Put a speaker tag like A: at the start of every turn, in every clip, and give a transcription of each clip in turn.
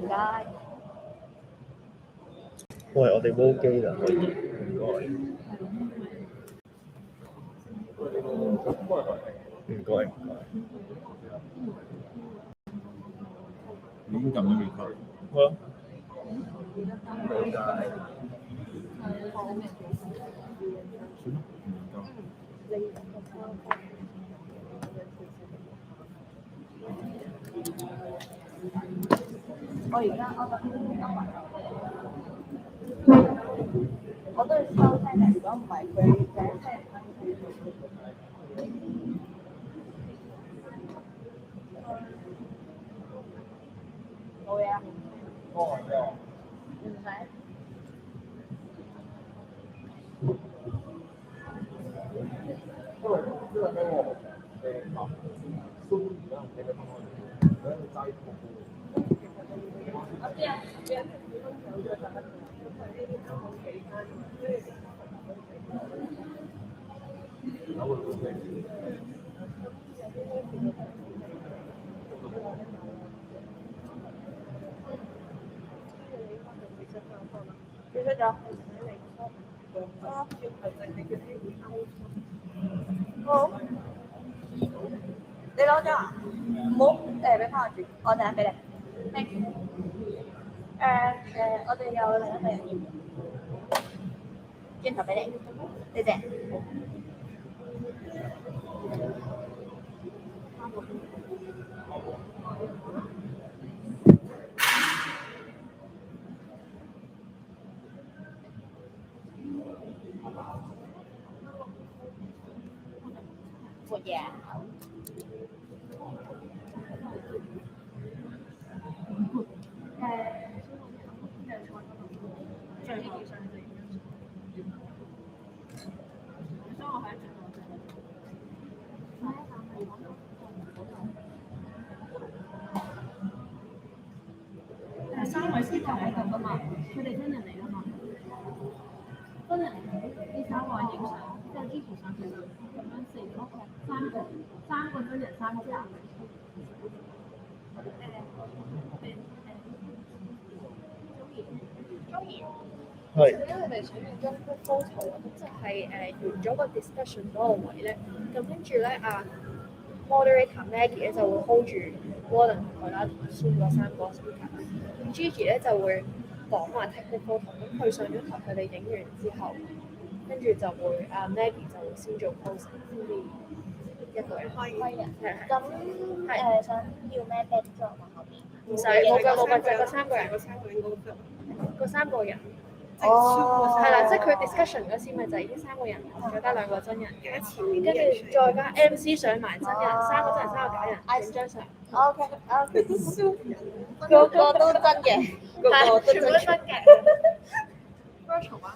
A: 該。
B: 喂，我哋煲機啦，可以，唔該。
C: 已經撳咗未開？
B: 好啦。
A: 我都要收聲嘅，如果唔係佢請聲。冇嘢啊。唔使。結束咗。好。你攞咗啊？唔好俾翻我住，我陣間俾你。Thank you。我哋有另一個人要，轉頭俾你，謝謝。沒嘢。
D: 3位先頭喺度㗎嘛，佢哋真人嚟㗎嘛，真人你3個人影相，即係支持上去咁樣4個，3個真人3個假。
B: 係。
E: 因為我哋想要一個 photo，咁就係完咗個 discussion 嗰個位咧，咁跟住咧moderator Maggie 咧就會 hold 住 Walden 同佢啦，同埋 Zoom 嗰3個 speaker。咁 Gigi 咧就會講話 take 個 photo，咁佢上咗台，佢哋影完之後，跟住就會Maggie 就會先做 pose， 先至一個人。
A: 可以嘅。
E: 係。
A: 咁想要咩 backdrop 啊？後邊？
E: 唔使冇㗎，就係嗰3個人。嗰3個人。係啦，即係佢 discussion 嗰時咪就係呢3個人，再加2個真人嘅，跟住再加 MC 上埋真人，3個真人3個假人，影張相。
A: OK，個個都真嘅，個個都真嘅。
E: Virtual 啊？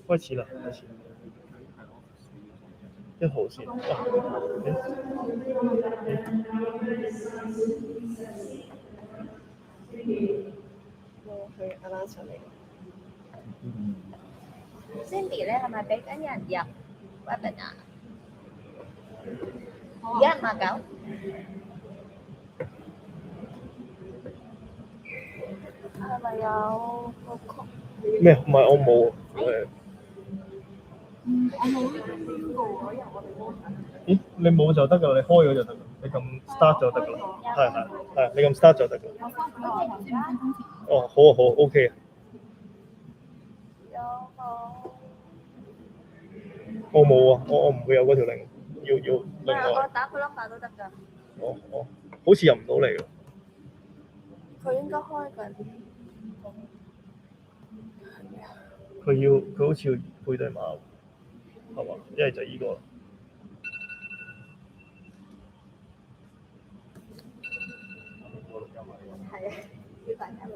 B: 開始啦，1號先。
E: 佢啱啱上嚟。
A: Cindy 咧係咪俾緊人入 webinar？而家59。係咪有個曲？
B: 咩？唔係我冇
D: 我冇邊個喎，因為我哋冇。
B: 咦？你冇就得㗎，你開咗就得㗎，你撳 start 就得㗎啦。係，你撳 start 就得㗎。
D: 我翻咗我頭先5分鐘前。
B: 哦，好啊好啊 ，OK 啊。
A: 有冇？
B: 我冇啊，我唔會有嗰條令，要另外。
A: 我打佢 number 都得㗎。
B: 哦，好似入唔到嚟㗎。
A: 佢應該開緊。
B: 佢好似要配對碼，係嘛？一係就依個。
A: 係啊，要大家錄。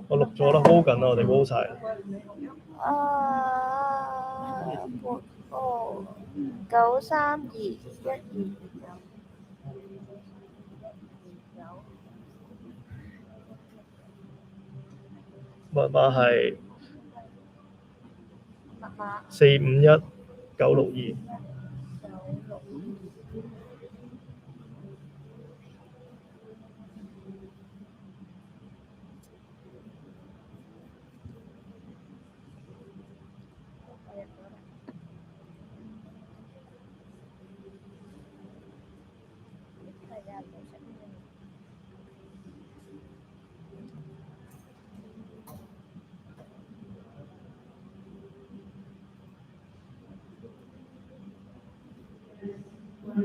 B: 我錄咗啦 ，hold 緊啦，我哋 hold 晒。
A: 93212。
B: 密碼係
A: 密碼
B: 451962。部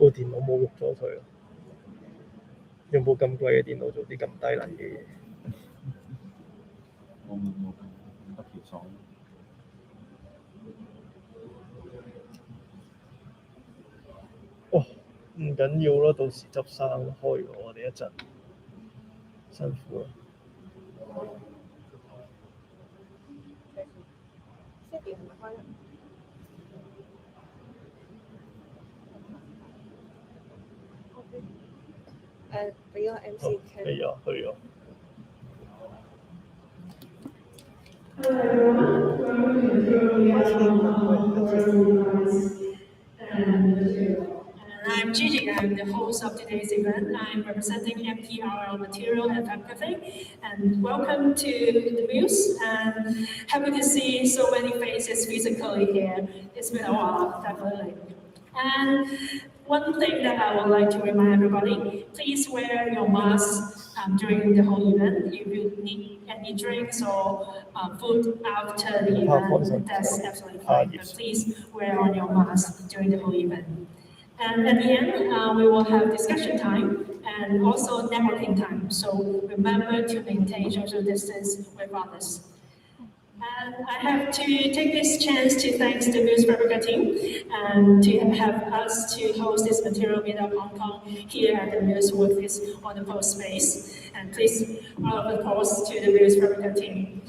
B: 電腦侮辱咗佢啊！用部咁貴嘅電腦做啲咁低能嘅嘢。
C: 我冇咁得條爽。
B: 哦，唔緊要啦，到時執生開我哋一陣，辛苦啦。
A: 俾個 MC 聽。
B: 係啊，係啊。
D: I'm Gigi, I'm the host of today's event. I'm representing MTRL Material and Fab Cafe. And welcome to the Mills. And happy to see so many faces physically here. It's been a while, definitely. And one thing that I would like to remind everybody, please wear your mask during the whole event. If you need any drinks or food after the event, that's absolutely fine. But please wear on your mask during the whole event. And at the end, we will have discussion time and also networking time. So remember to maintain social distance with others. And I have to take this chance to thank the Mills Fabrica team and to have us to host this material Meetup Hong Kong here at the Mills with this wonderful space. And please, round of applause to the Mills Fabrica team.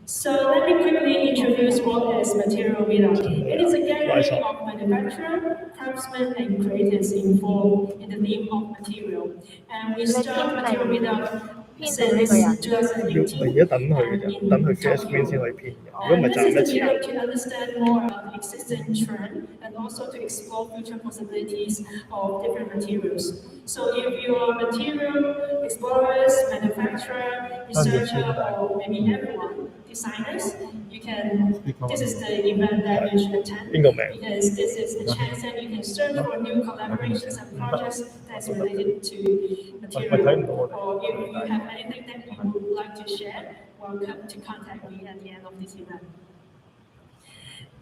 D: So let me quickly introduce what is Material Meetup. It is a gathering of manufacturers, craftsmen, and creators involved in the theme of material. And we start Material Meetup since 2018.
B: 而家等佢嘅啫，等佢 share screen 先可以編嘅。如果唔係賺得錢。
D: To understand more about the existing trend and also to explore future possibilities of different materials. So if you are material explorers, manufacturer, researcher, or maybe everyone, designers, you can. This is the event that you should attend because this is the chance that you can search for new collaborations and projects that's related to material. Or if you have anything that you would like to share, welcome to contact me at the end of this event.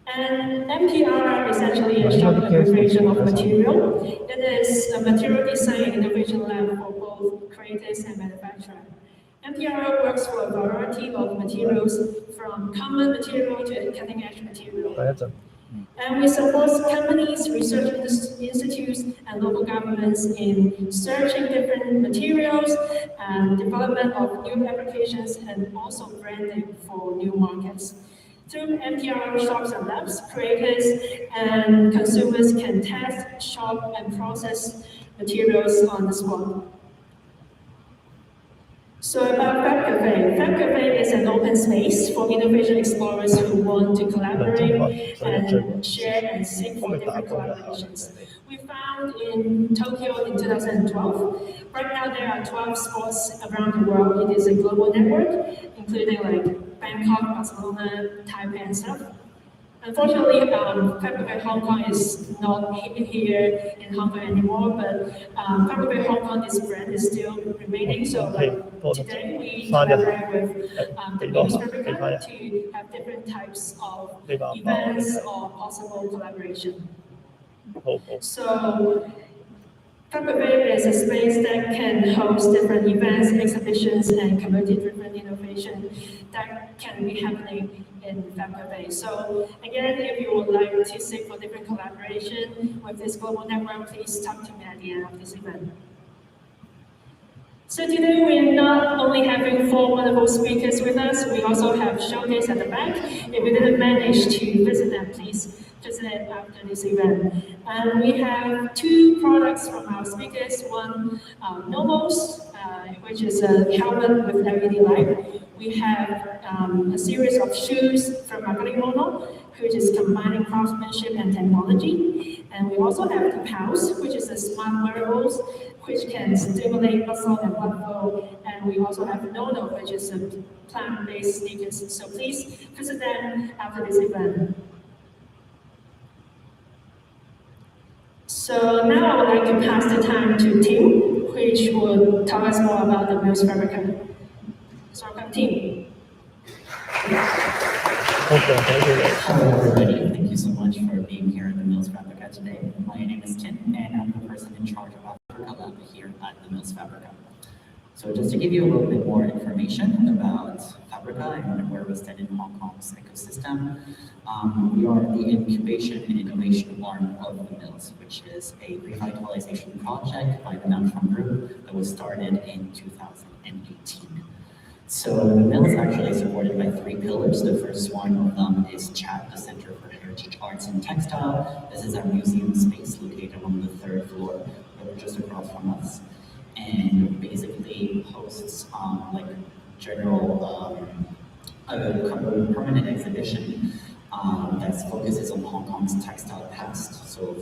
D: And MPR is actually a short abbreviation of material. It is a material design and innovation lab for both creators and manufacturers. MPR works for a variety of materials, from common material to cutting-edge material. And we support companies, research institutes, and local governments in searching different materials and development of new applications and also branding for new markets. Through MPR shops and labs, creators and consumers can test, shop, and process materials on the spot. So about Fab Cafe. Fab Cafe is an open space for innovation explorers who want to collaborate and share and seek for different collaborations. We found in Tokyo in 2012. Right now there are 12 spots around the world. It is a global network, including like Bangkok, Barcelona, Taipei, and stuff. Unfortunately, Fab Cafe Hong Kong is not here in Hong Kong anymore, but Fab Cafe Hong Kong, this brand is still remaining. So today we collaborate with the Mills Fabrica to have different types of events or possible collaboration. So Fab Cafe is a space that can host different events, exhibitions, and community-driven innovation that can be happening in Fab Cafe. So again, if you would like to seek for different collaboration with this global network, please talk to me at the end of this event. So today we're not only having 4 wonderful speakers with us, we also have showcase at the back. If you didn't manage to visit them, please visit it after this event. And we have 2 products from our speakers. One, Nobu's, which is a helmet with LED light. We have a series of shoes from Maggie Luk, which is combining craftsmanship and technology. And we also have the Pulse, which is a smart wearables, which can stimulate muscle and blood flow. And we also have Nono, which is a plant-based sneakers. So please visit them after this event. So now I would like to pass the time to Tim, which will tell us more about the Mills Fabrica. So welcome, Tim.
F: Hello everybody, thank you so much for being here at the Mills Fabrica today. My name is Tim and I'm the person in charge of Africa Lab here at the Mills Fabrica. So just to give you a little bit more information about Fabrica and where we stand in Hong Kong's ecosystem, we are the incubation and innovation arm of the Mills, which is a revitalization project by the Namsham Group that was started in 2018. So the Mill is actually supported by 3 pillars. The first one of them is CHAT, the Center for Heritage Arts and Textile. This is our museum space located on the 3rd floor, just across from us, and basically hosts like general permanent exhibition that focuses on Hong Kong's textile past. So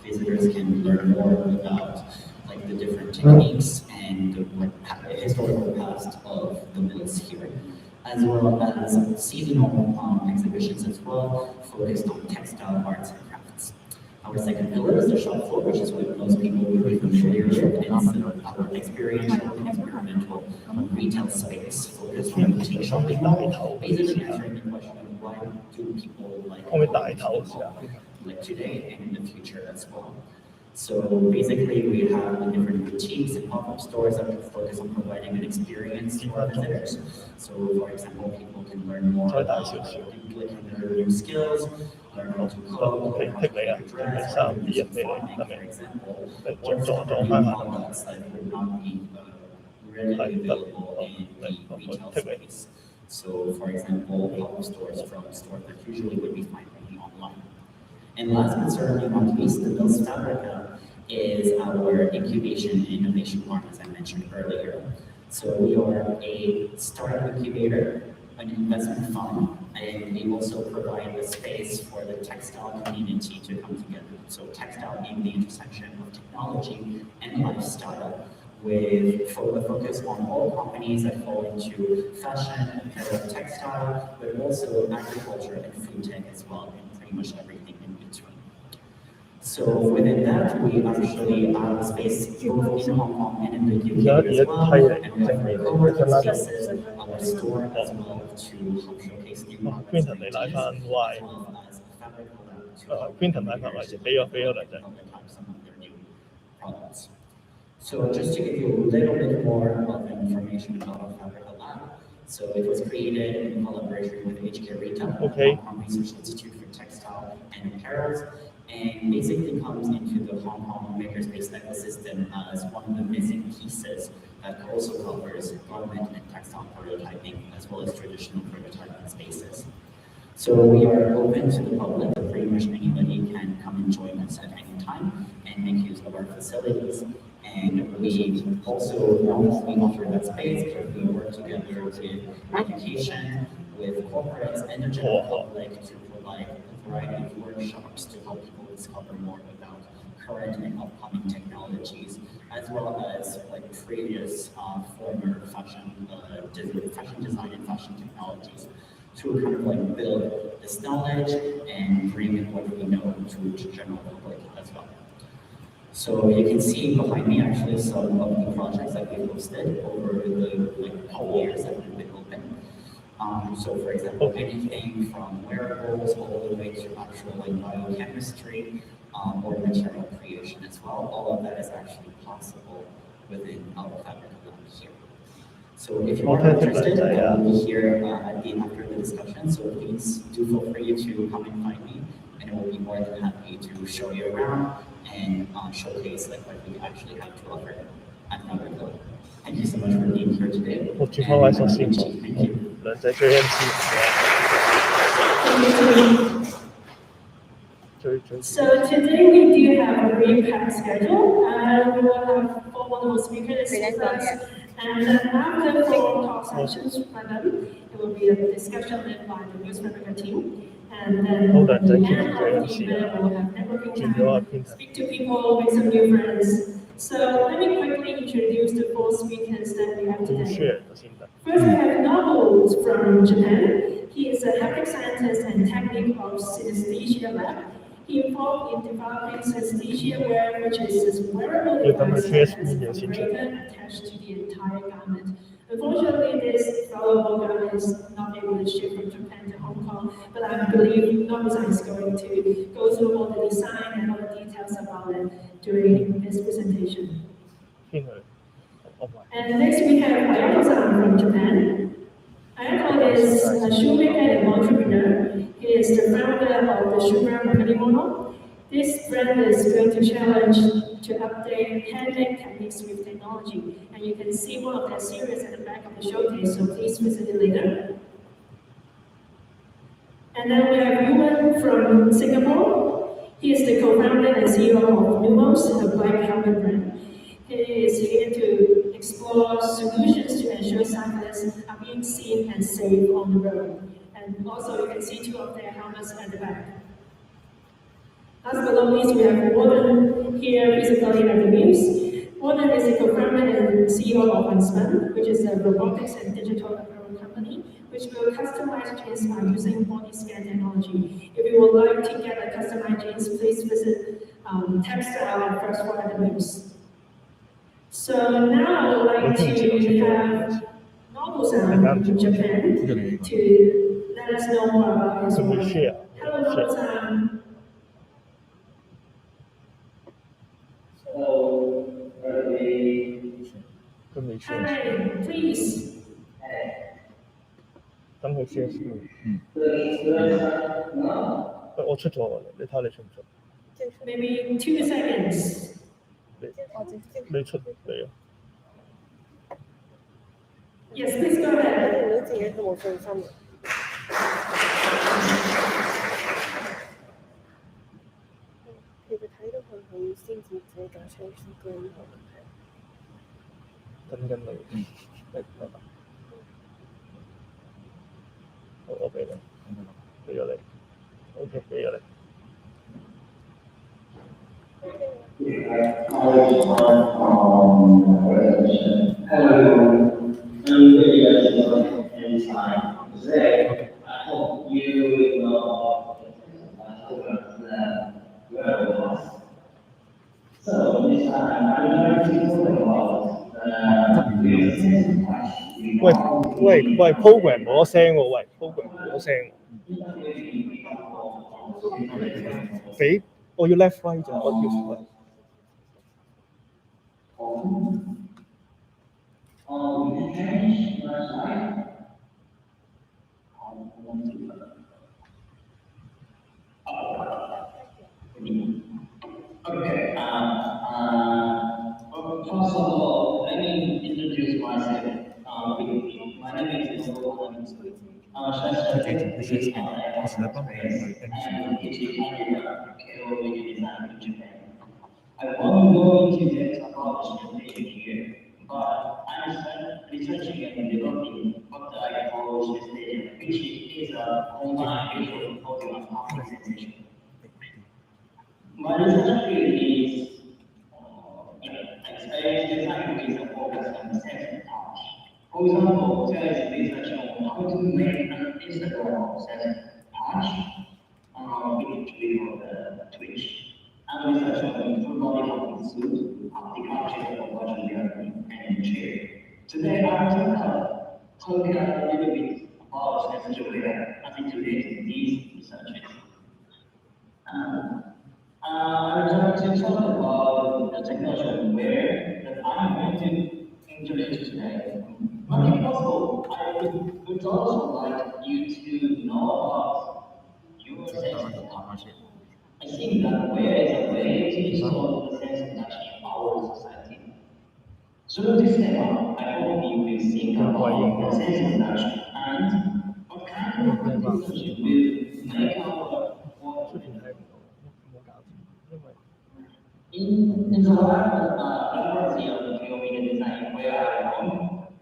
F: visitors can learn more about like the different techniques and the historical past of the mills here, as well as seasonal exhibitions as well, focused on textile arts and crafts. Our second pillar is the shop floor, which is what most people would be familiar with. It's our experiential and experimental retail space focused on boutique shopping, basically answering the question of why do people like today and in the future as well. So basically, we have the different boutiques and pop-up stores that focus on providing an experience to our visitors. So, for example, people can learn more about implementing their new skills, learn how to cook, learn how to make dress, for example, or some new products that would not be readily available in the retail space. So, for example, pop-up stores from stores that usually would be found only online. And last but certainly not least, the Mills Fabrica is our incubation and innovation arm, as I mentioned earlier. So we are a startup incubator, an investment fund, and we also provide a space for the textile community to come together. So textile being the intersection of technology and lifestyle, with a focus on all companies that fall into fashion, apparel, textile, but also agriculture and food tech as well, and pretty much everything in between. So within that, we actually have space both in Hong Kong and in the UK as well, and we have co-working spaces, our store as well to showcase new products and ideas, as well as Fabrica Lab to help some of their new products. So just to give you a little bit more of information about our Fabrica Lab. So it was created in collaboration with HK Retail, the Hong Kong Research Institute for Textile and Apparel, and basically comes into the Hong Kong makerspace ecosystem as one of the missing pieces that also covers garment and textile prototyping, as well as traditional prototyping spaces. So we are open to the public, so pretty much anybody can come and join us at any time and make use of our facilities. And we also not only offer that space, but we work together with education, with corporates and the general public to provide a variety of workshops to help people discover more about current and upcoming technologies, as well as like previous former fashion design and fashion technologies, to kind of like build this knowledge and bring in what we know to the general public as well. So you can see behind me actually some of the projects that we've hosted over the couple years that we've been open. So for example, anything from wearables all the way to actual biochemistry or material creation as well. All of that is actually possible within our Fabrica Lab here. So if you are interested, I will be here after the discussion. So please do feel free to come and find me, and I will be more than happy to show you around and showcase what we actually have to offer at Fabrica Lab. Thank you so much for being here today. Thank you.
D: So today we do have a really packed schedule, and we will have 4 wonderful speakers with us. And then after 4 talk sessions from them, it will be a discussion led by the Mills Fabrica team. And then
B: 好多人就係
D: the
B: keep
D: end
B: 住這樣
D: of the
B: 試
D: event,
B: 啊，
D: we'll have networking
B: 轉咗阿
D: time,
B: Peter。
D: speak to people, make some new friends. So let me quickly introduce the 4 speakers that we have
B: 都
D: today.
B: share 咗先得。
D: First, we have Nobu from Japan. He is a haptic scientist and technique of Synesthesia lab. He involved in developing Synesthesia wear, which is this wearable device that has a vibrator attached to the entire garment. Unfortunately, this valuable garment is not able to ship from Japan to Hong Kong, but I believe Nobu is going to go through all the design and all the details about it during his presentation.
B: 邊佢？我唔係。
D: And next we have Ayato from Japan. Ayato is a shoemaker and entrepreneur. He is the founder of the shoe brand Hanamitsu. This brand is going to challenge to update handmade techniques with technology. And you can see one of their series at the back of the showcase, so please visit it later. And then we have Euwen from Singapore. He is the co-founder and CEO of Mills, a bike helmet brand. He is here to explore solutions to ensure cyclists are being seen and safe on the road. And also you can see 2 of their helmets at the back. Last but not least, we have Walden here physically at the Mills. Walden is the co-founder and CEO of Untitled, which is a robotics and digital apparel company, which will customize jeans by using body scan technology. If you would like to get a customized jeans, please visit Textile at first floor at the Mills. So now I would like to have Nobu-san from Japan to let us know more about his work. Hello, Nobu-san. Hi, please.
B: 等佢 share 先。我出咗㗎啦，你睇下你出唔出？
D: Maybe 2 seconds.
B: 你出嚟啊？
D: Yes, please go ahead.
A: 見到自己都冇信心啊！其實睇到佢先至自己搞出啲歌呢個問題。
B: 等緊你。拜拜。好，我俾你，俾咗你。OK， 俾咗你。
G: Hello, today, I hope you know wearables. So this time, I'm going to talk about
B: 喂 program 冇咗聲喎，喂 program 冇咗聲。俾我要 left right 咋，我要。
G: Okay, first of all, let me introduce myself. My name is Euwen. I won't go into depth about Synesthesia here, but I'm researching and developing what I call Synesthesia, which is a online visual audio and haptic sensation. My research field is experience design with a focus on sense and touch. For example, there is research on how to make an Instagram of sense and touch with the Twitch. And research on full body haptic suit, haptic object of virtual reality, and chair. Today I'm going to talk a little bit about Synesthesia wear as it relates to these researches. I'm going to talk about the technology of wear that I'm going to introduce today. But if possible, I would also like you to know about your sense of touch. I think that wear is a way to install the sense of touch in our society. Through this demo, I hope you will think about the sense of touch and what kind of technology will make our work. In the laboratory of geometric design where I am,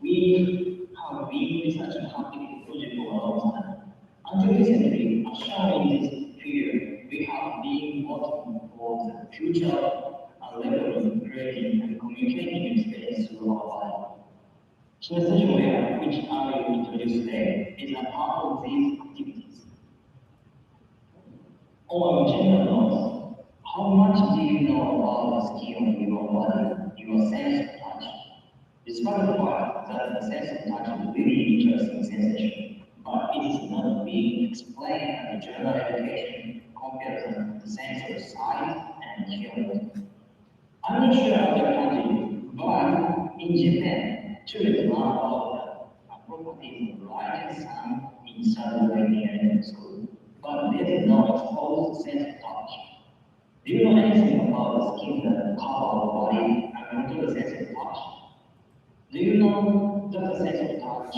G: we have been researching haptic technology for a long time. Until recently, a show Synesthesia wear, which I will introduce today, is a part of these activities. On a general note, how much do you know about the skin of your body, your sense of touch? Despite the fact that the sense of touch is a really interesting sensation, but it is not being explained as a general education compared to the sense of sight and hearing. I'm not sure other countries, but in Japan, children learn about the properties of light and sound in certain European school, but there is no exposed sense of touch. Do you know anything about the skin that cover our body and control the sense of touch? Do you know that the sense of touch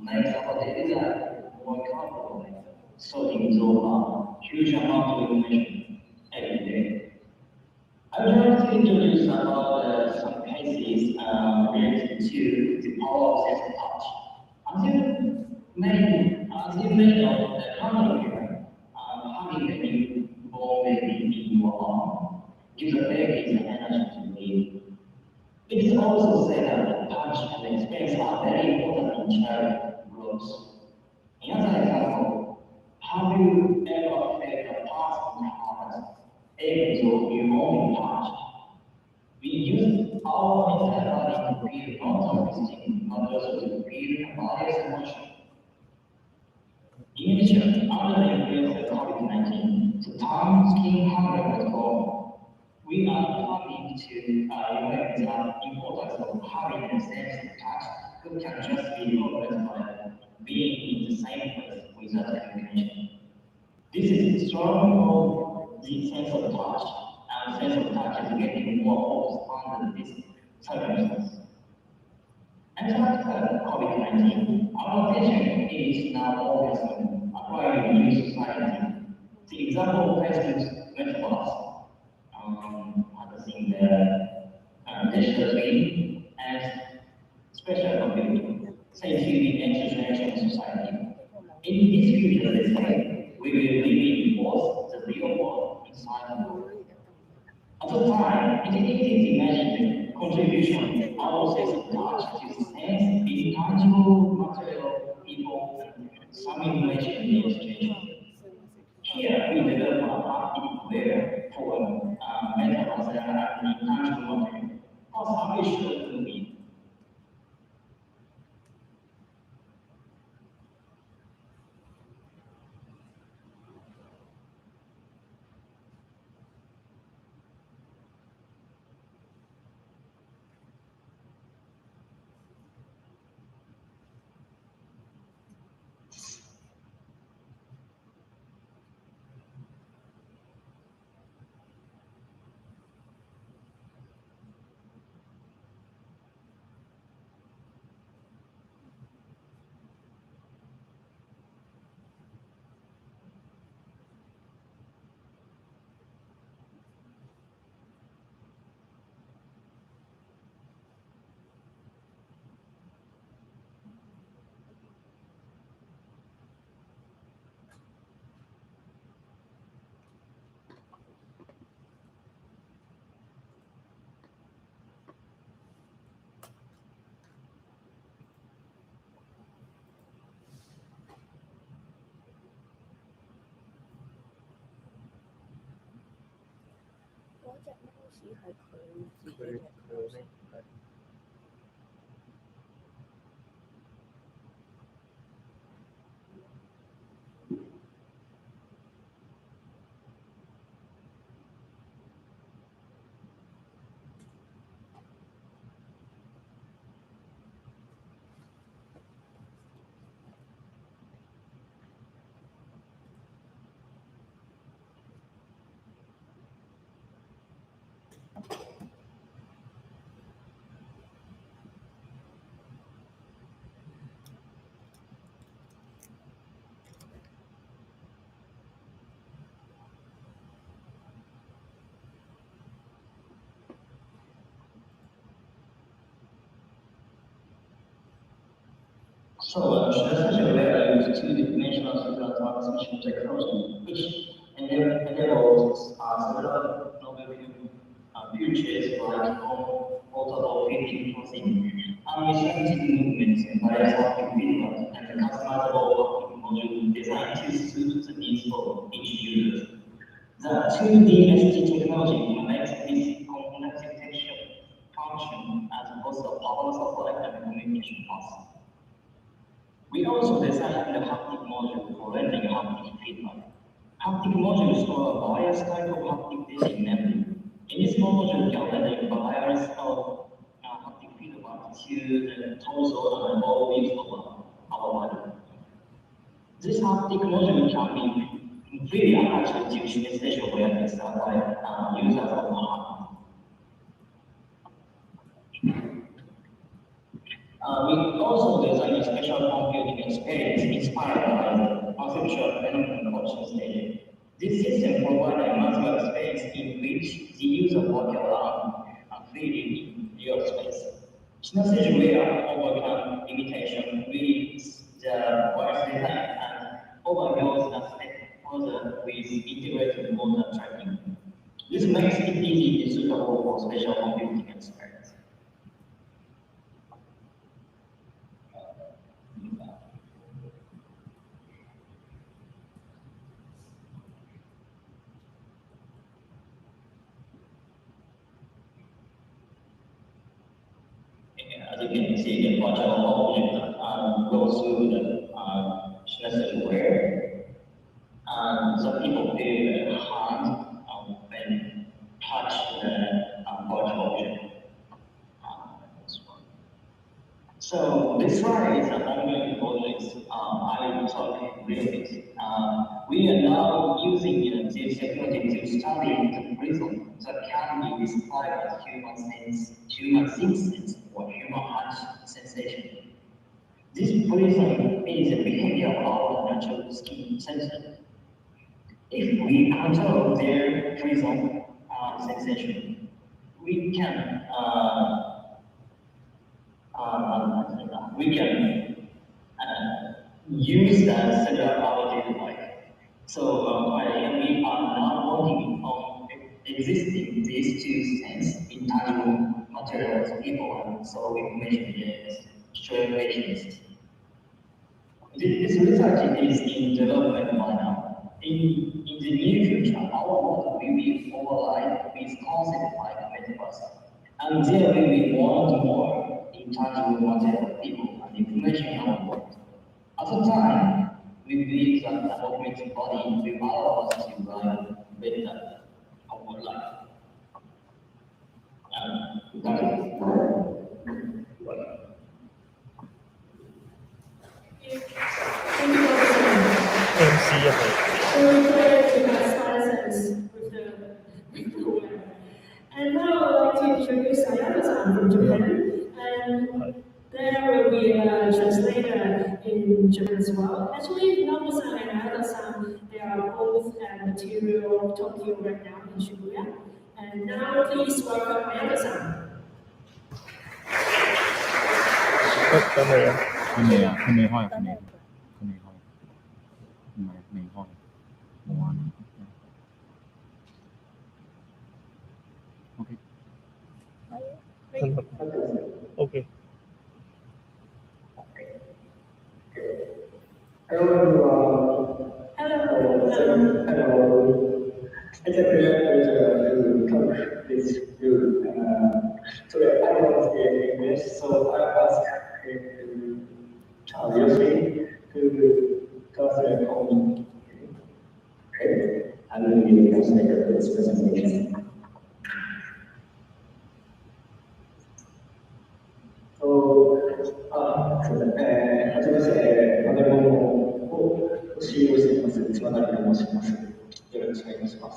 G: makes our daily life more comfortable? So it absorb a huge amount of information every day. I would like to introduce about some cases related to the power of sense of touch. As you may know, the common here, having a newborn baby in your arm gives a baby the energy to live. It is also said that touch and experience are very important in child growth. Another example, have you ever felt a pulse in your heart able to your own touch? We use our entire body to feel not only skin, but also to feel the body's emotion. In addition, under the influence of COVID-19, the term skin hunger was born. We are coming to recognize the importance of having a sense of touch who can just be focused by being in the same place without communication. This is strong of the sense of touch, and sense of touch is getting more focused under this circumstance. And after COVID-19, our attention is now focused on acquiring new society. The example of Facebook's metaverse, harnessing the digital screen and special computing, safety and intergenerational society. In this future, they say, we will live in both the real world and inside the world. At the time, it is easy to imagine the contribution our sense of touch to sense intangible material, people, and some information in the exchange. Here, we develop a haptic wear for metaverse and intangible material. How we should be.
B: 佢
G: So, Synesthesia wear uses two-dimensional signal transmission technology, which enables several novel futures like portable fitting clothing. And initiated movements in various haptic feedback and the customizable haptic module designed to suit the needs of each user. The 2D ST technology makes this conductive texture function as both a power supply and communication path. We also designed the haptic module for rendering haptic feedback. Haptic modules store various types of haptic data in memory. In this module, can render various haptic feedback to the torso and all views of our body. This haptic module can be completely attached to Synesthesia awareness by users of HAPT. We also designed a special computing experience inspired by the conceptual phenomenon called Synesthesia. This system provides a massive space in which the user walks around and freely in real space. Synesthesia will overcome limitation with the wireless design and overgoes a step further with integrated motor tracking. This makes it easy and suitable for special computing experience. As you can see, the virtual object goes through the Synesthesia wear, and the people feel their hand when touch the virtual object. So this slide is an ongoing project. I will talk briefly. We are now using this technology to study the prism that can be described as human senses or human touch sensation. This prism is a behavior of our natural skin sensor. If we control their prism sensation, we can use that cellular our daily life. So we are now working on existing these two sense intangible materials, people, and so information is sharing patients. This research is in development right now. In the near future, our work will be overlaid with concepts like metaverse. And there will be more and more intangible material, people, and information in our world. At the time, we believe that the augmented body will allow us to live better our life. That is
B: MC 入嚟。
D: And now I would like to introduce Ayato from Japan, and there will be a translator in Japan as well. Actually, Nobu-san and Ayato-san, they are both at Material Tokyo right now in Shibuya. And now please welcome Ayato-san.
B: 咁嚟啊！
C: 佢未啊？佢未開啊？佢未開。唔係未開，冇玩。OK。
B: OK。
G: Hello everyone.
D: Hello.
G: Hello. It's a great pleasure to come this group. Today I want to speak English, so I ask Yoshi to translate for me. Okay, I will be the translator for this presentation. So, はじめまして、食べ物を使用しています、Tsumagariと申します。よろしくお願いします。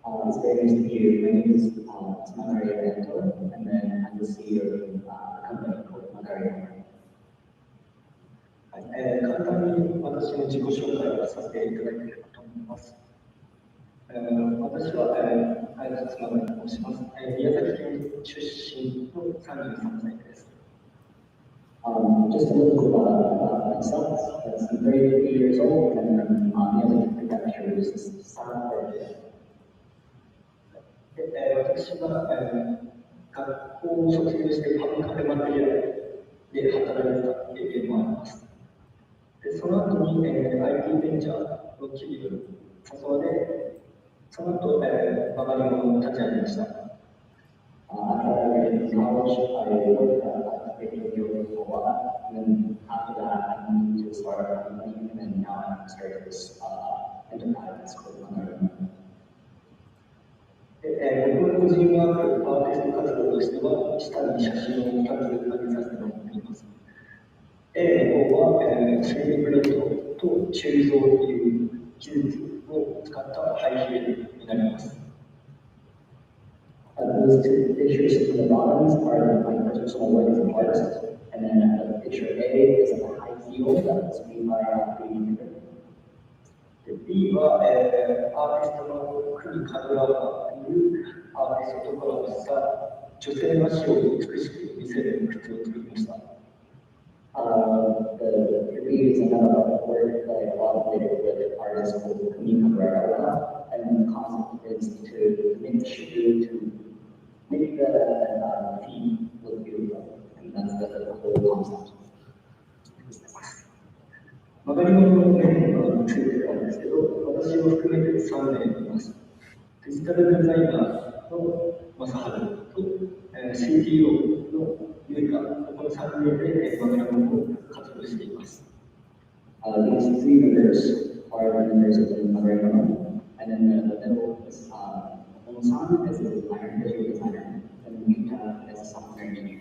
G: It's very nice to meet you. My name is Tsumagari Ayato, and then I'm the CEO of a company called Magari. 簡単に私の自己紹介をさせていただければと思います。私はAyato Tsumagariと申します。宮崎県出身の33歳です。Just a little bit about myself. I'm 33 years old and I'm Miyazaki Prefecture, which is South Korea. 私は学校を卒業してパブカフェマテリアルられた経験もあります。でその後に、IT ベンチャーの企業に誘われ、その後、曲がり物を立ち上げました。After I graduated from college, I worked at a video for a while, and then after that, I moved to start a company, and then now I'm starting this enterprise called Hanamitsu Nobu. 僕の個人ワーク、アーティスト活動としては、下に写真を2つ挙げさせてもらっています。A の方は、3D プリントと鋳造という技術を使ったハイヒールになります。Those two pictures on the bottoms are my personal work as an artist, and then picture A is a high heel that was made by a 3D printer. B は、アーティストの国カグラバというアーティストとコラボした女性の足を美しく見せる靴を作りました。The B is another work that I collaborated with artists called Hanamitsu Nobu, and the concept is to make the shoe to make the feet look beautiful, and that's the whole concept. 曲がり物の面がついてたんですけど、私を含めて3名います。デジタルデザイナーの正治と、CTO のユイカ、この3人で曲がり物を活動しています。These three members are members of the Maggie, and then the middle is Ono-san as a designer, visual designer, and Yuka as a software engineer.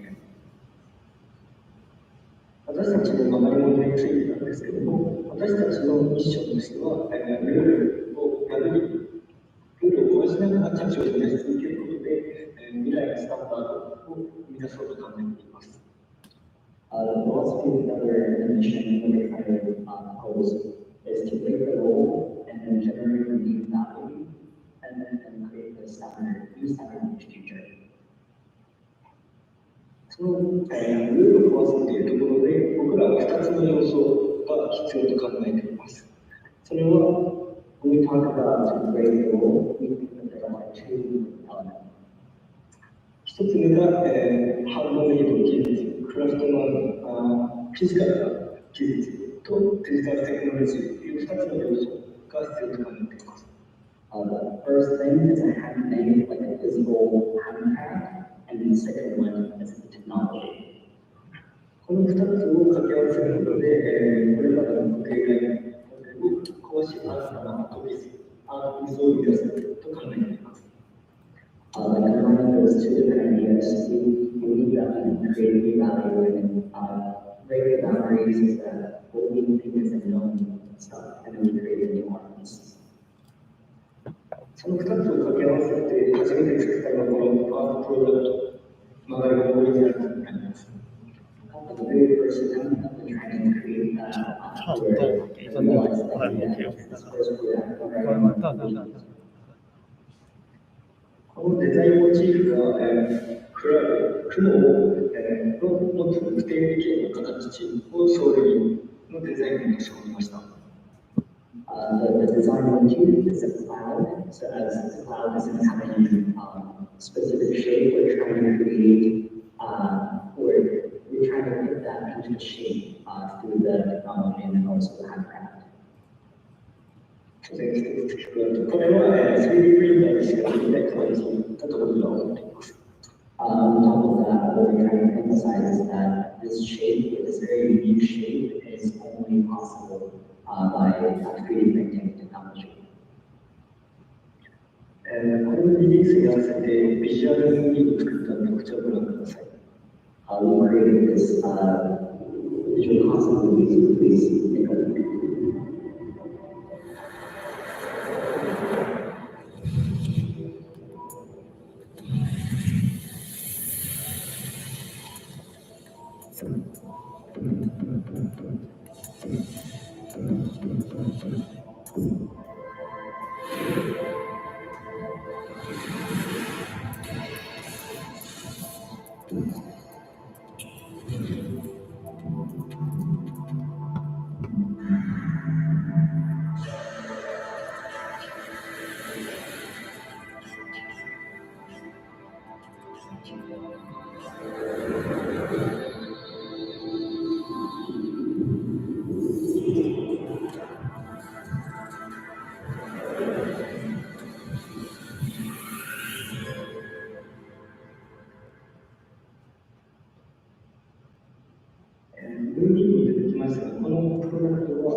G: 私たちの曲がり物についてなんですけども、私たちのミッションとしては、ルールを破り、ルールを壊しながら価値を増やし続けることで、未来のスタンダードを生み出そうと考えています。The philosophy of the mission of the kind goals is to break the rule and then generate a new value and then create the standard, new standard in the future. そのルールを壊すというところで、僕らは2つの要素が必要と考えています。それは、when we talk about to break the rule, we think that there are two elements. 一つ目が、ハンドメイド技術、クラフトのフィジカルな技術とデジタルテクノロジーという2つの要素が必要と考えています。The first thing is a handmade, like a physical handcraft, and the second one is the technology. この2つを掛け合わせることで、これまでの経験を壊し新たなアートピースを生み出すと考えています。By combining those two different ideas, we believe that we can create new value and break the boundaries that what we think is a known stuff, and then we create a new artist. その2つを掛け合わせて初めて作ったのがこのファーストプロダクト、曲がり物オリジナルになります。The very first time that we're trying to create that,このデザインモチーフが雲を持つ不定形の形をソウルのデザインとしておりました。The design motif is a cloud, so as the cloud doesn't have any specific shape, we're trying to create, we're trying to put that into a shape through the technology and also the handcraft. これは 3D プリンターでしかできない形だと僕は思っています。On top of that, what we're trying to emphasize is that this shape, this very unique shape, is only possible by 3D printing technology. このリリースに合わせてビジュアルムービーを作ったので、こちらをご覧ください。We created this visual concept movies. Please take a look.
H: 「
G: 分離に出てきましたが、このプロダクトは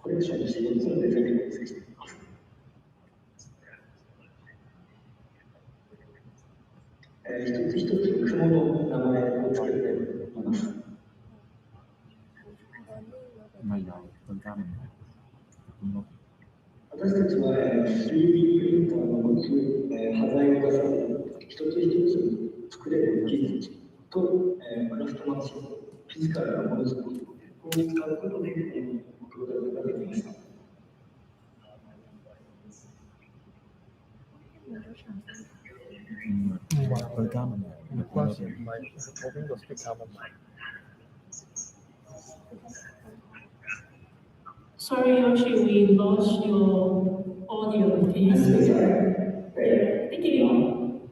G: コレクションとして4つのデザインを構成しています。一つ一つ雲の名前をつけています。
C: ไม่ยาวต้นกล้ามัน
G: 私たちは 3D プリンターの持つ端材を出さず、一つ一つ作れる技術とクラフトマンシップ、フィジカルなものづくりを使うことで、プロダクトができました。
C: ต้นกล้ามัน
B: 没关系，买我跟个 speak 他们买。
D: Sorry, Yoshi, we lost your audio. Can you speak? Thank you.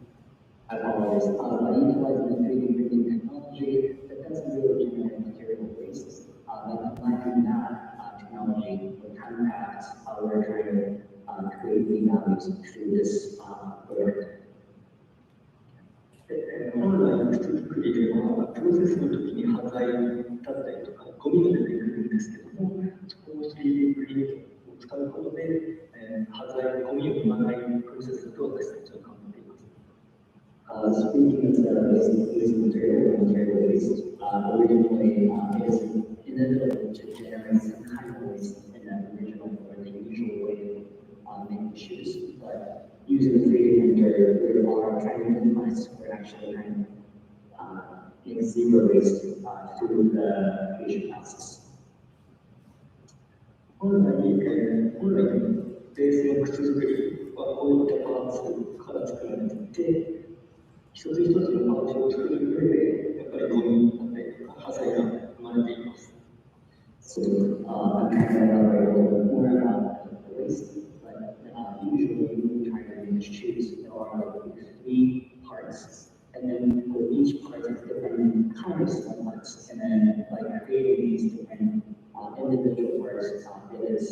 G: I apologize. By utilizing the 3D printing technology that doesn't really generate material waste, by combining that technology with handcrafts, we're trying to create new values through this product. 本来の靴作りでは、プロセスの時に端材だったりとか、ゴミが出てくるんですけども、そこを 3D プリントを使うことで、端材、ゴミを生まないプロセスと私たちは考えています。Speaking of the waste material waste, originally it is inevitable to generate some kind of waste in the original or the usual way of making shoes, but using the 3D printer, we are trying to minimize, we're actually trying to make zero waste through the creation process. 本来のベースの靴作りはこういったパーツから作られていて、一つ一つのパーツを作る上で、やっぱりゴミだったりとか、端材が生まれています。So, I'm trying to elaborate a little bit more about the waste, but usually when we try to make shoes, there are like 3 parts, and then for each part is different kinds of parts, and then like creating these different individual parts, it is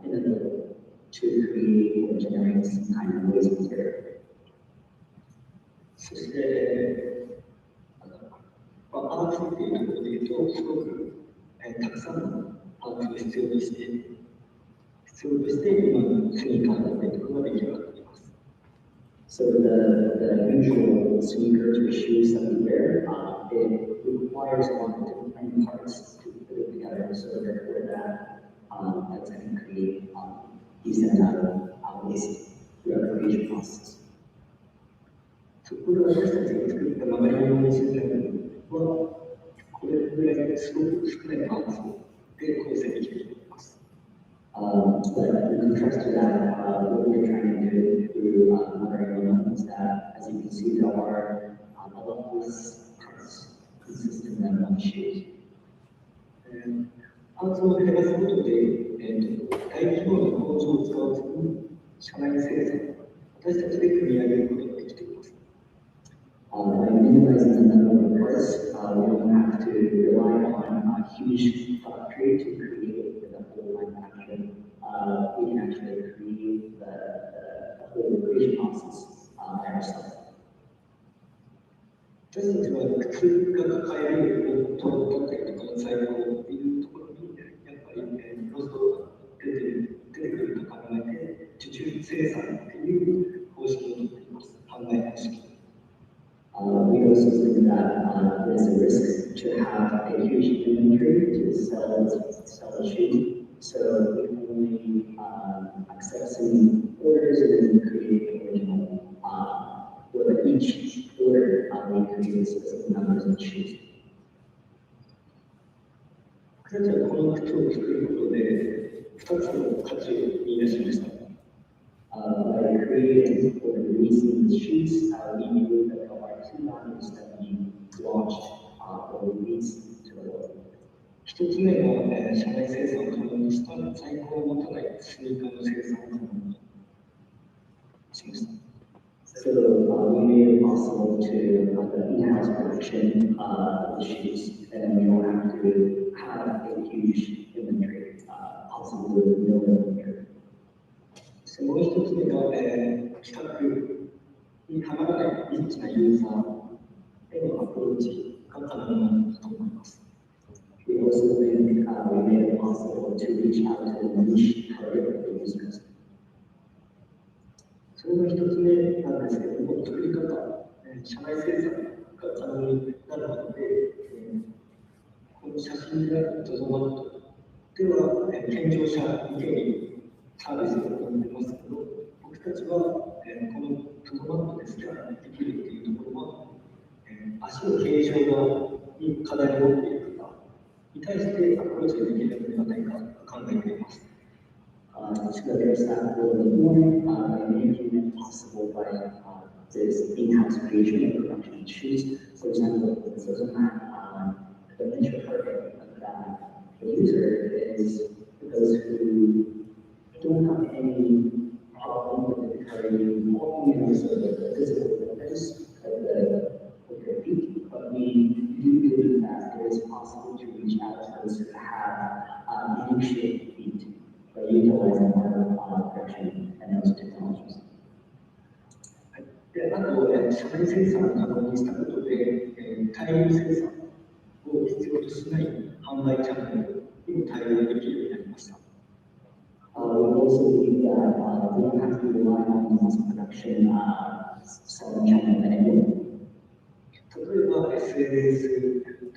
G: inevitable to create or generate some kind of waste material. そして、アーツっていうところで言うと、すごくたくさんのパーツを必要として、今のスニーカーだったりとかが出来上がっています。So the usual sneakers or shoes that we wear, it requires a lot of different parts to put it together. So therefore that's going to create decent amount of waste throughout the creation process. そこで私たちが作った曲がり用にするためには、これぐらいすごく少ないパーツで構成できています。But in contrast to that, what we're trying to do through Maggie is that, as you can see, there are a lot less parts consistent than one shoe. パーツを減らすことで、大規模な工場を使わずに社内生産、私たちで組み上げることができています。By minimizing the number of parts, we don't have to rely on a huge factory to create the whole manufacturing. We can actually create the whole creation process by ourselves. 私たちは靴が抱える音だったりとか在庫っていうところにやっぱりロストが出てくると考えて受注生産っていう方式をとっています。販売方式。We also think that there's a risk to have a huge inventory to sell the shoe. So we can only accept some orders and then create original. For each order, we create specific numbers of shoes. 私たちはこの靴を作ることで2つの価値を見出しました。By creating or releasing the shoes, we knew that there are 2 values that we launched or released to the world. 1つ目は社内生産を可能にした在庫を持たないスニーカーの生産を可能にしました。So we made it possible to have the in-house production of the shoes, and we don't have to have a huge inventory, possibly with no inventory. もう一つ目が企画にはまらないリッチなユーザーへのアプローチが可能だと思います。We also think we made it possible to reach out to a niche target of users. それが一つ目なんですけども、作り方、社内生産が可能になるので、この写真であるZOZOマットでは、健常者向けにサービスを行っていますけど、僕たちは、このZOZOマットでスキャンできるというところは、足の形状に課題を持っている方に対してアプローチできるのではないかと考えています。To address that a little bit more, by making it possible by this in-house creation and production of shoes. For example, the ZOZO mat, the initial target of that user is those who don't have any problem with the carrying walking and also the physical fitness of their feet, but we do believe that it is possible to reach out to those who have unique shaped feet by utilizing our production and those technologies. で、あと、社内生産を可能にしたことで、大量生産を必要としない販売チャンネルにも対応できるようになりました。We also believe that we don't have to rely on mass production selling channel anymore. 例えば SNS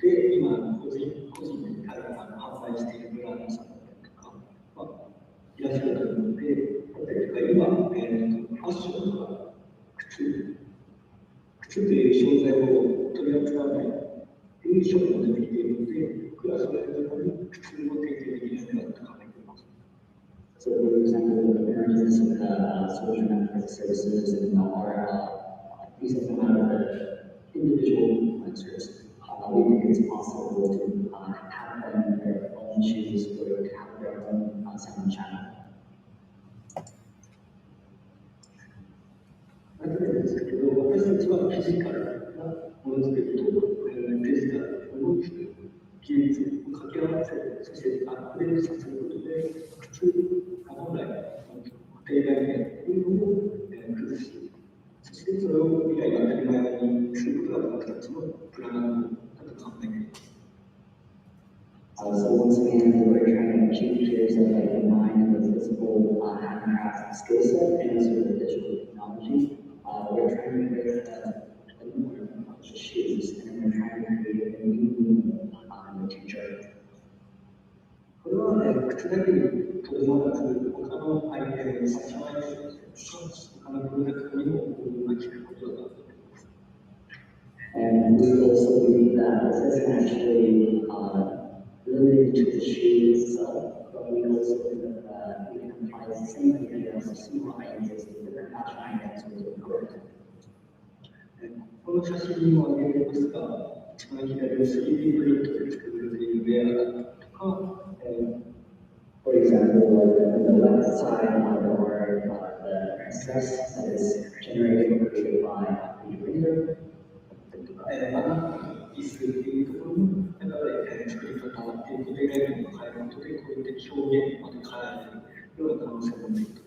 G: で今個人で販売しているブランドさんだったりとか、いらっしゃると思うので、例えば今、ファッションとか靴という商材を取り扱わないという商品も出てきているので、僕らそれぞれに靴を提供できるのではないかと考えています。So, for example, the emergence of social network services and these are some of the individual influencers. We think it's possible to have them their own shoes or to have their own selling channel. 例えばですけど、私たちはフィジカルなものづくりとフィジカルなものを作る技術を掛け合わせる、そしてアップデートさせることで、靴が本来の固定概念というのを崩し、そしてそれを未来が当たり前にすることが僕たちのプランだと考えています。So once again, we're trying to achieve here is that I combine the physical handcraft skill set and also the digital technology. We're trying to create a new bunch of shoes, and we're trying to create a new movement in the future. これは靴だけにとどまらず、他のアイテム、社内他のプロダクトにも応用が効くことだと思います。And we also believe that this isn't actually limited to the shoe itself, but we also think that we can apply the same ideas of similar ideas to different fashion items within the group. この写真にも挙げていますが、一番左の 3D プリントで作るというウェアとか、for example, on the left side are the access that is generated or created by the printer. 椅子というところの中で作り方っていう固定概念を変えることで、こういった表現まで変えるような可能性も出てくる。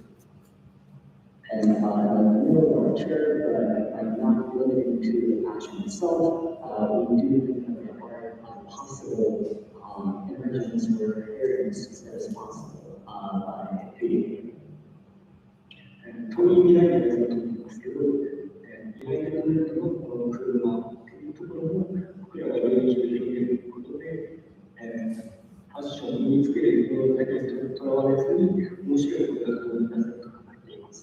G: And the middle picture, not limited to the action itself, we do think that there are possible emergence or appearance that is possible by video. 遠い未来のやつだと思うんですけど、未来的なこの車っていうところも僕らが領域で広げることで、ファッションを身につけるものだけにとらわれずに面白いプロダクトを生み出せると考えています。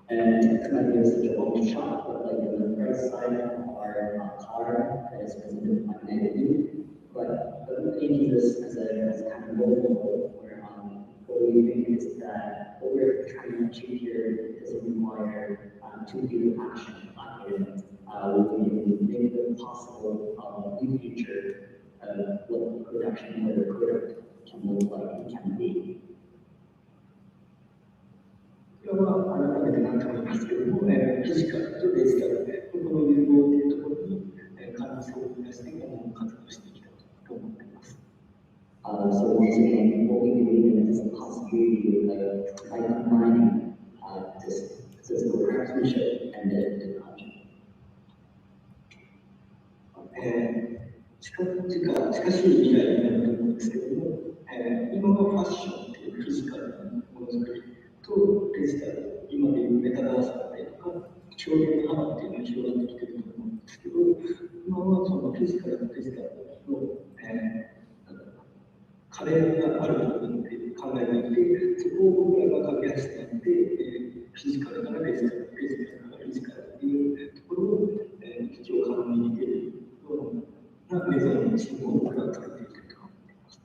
G: And it might be such a long shot, but like on the right side of our car that is presented by Maggie Luk, but taking this as a kind of role model where what we think is that what we're trying to achieve here doesn't require to do action on we can make it possible in the future what production or product can look like and can be. これは改めて何回も言いますけども、フィジカルとデジタルでこの融合というところに可能性を生み出して今後も活動していきたいと思っています。So once again, what we believe in is a possibility by combining this physical craftsmanship and the technology. 近しい未来になると思うんですけども、今はファッションっていうフィジカルなものづくりとデジタル、今でいうメタバースだったりとか、表現の幅っていうのが広がってきてると思うんですけど、今はそのフィジカルとデジタルの、壁があると思って考えていて、そこを僕らが駆け足でやって、フィジカルからデジタル、デジタルからフィジカルっていうところを、基地を可能にできるようなデザインの進行を僕らは作っていきたいと思っています。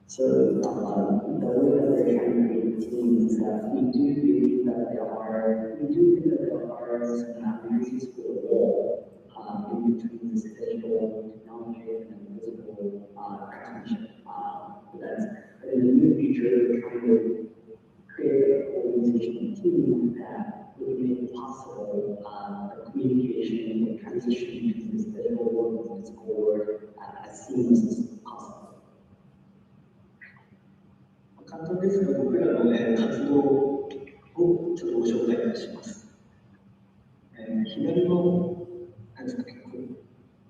F: So the way that we're trying to create teams is that we do think that there are similarities with the wall in between this digital technology and physical craftsmanship. But in the near future, we're trying to create an organizational team that would make it possible the communication and transition between this digital world and physical world as seamless as possible.
G: 簡単ですが、僕らの活動をちょっとご紹介します。左の、何ですかね、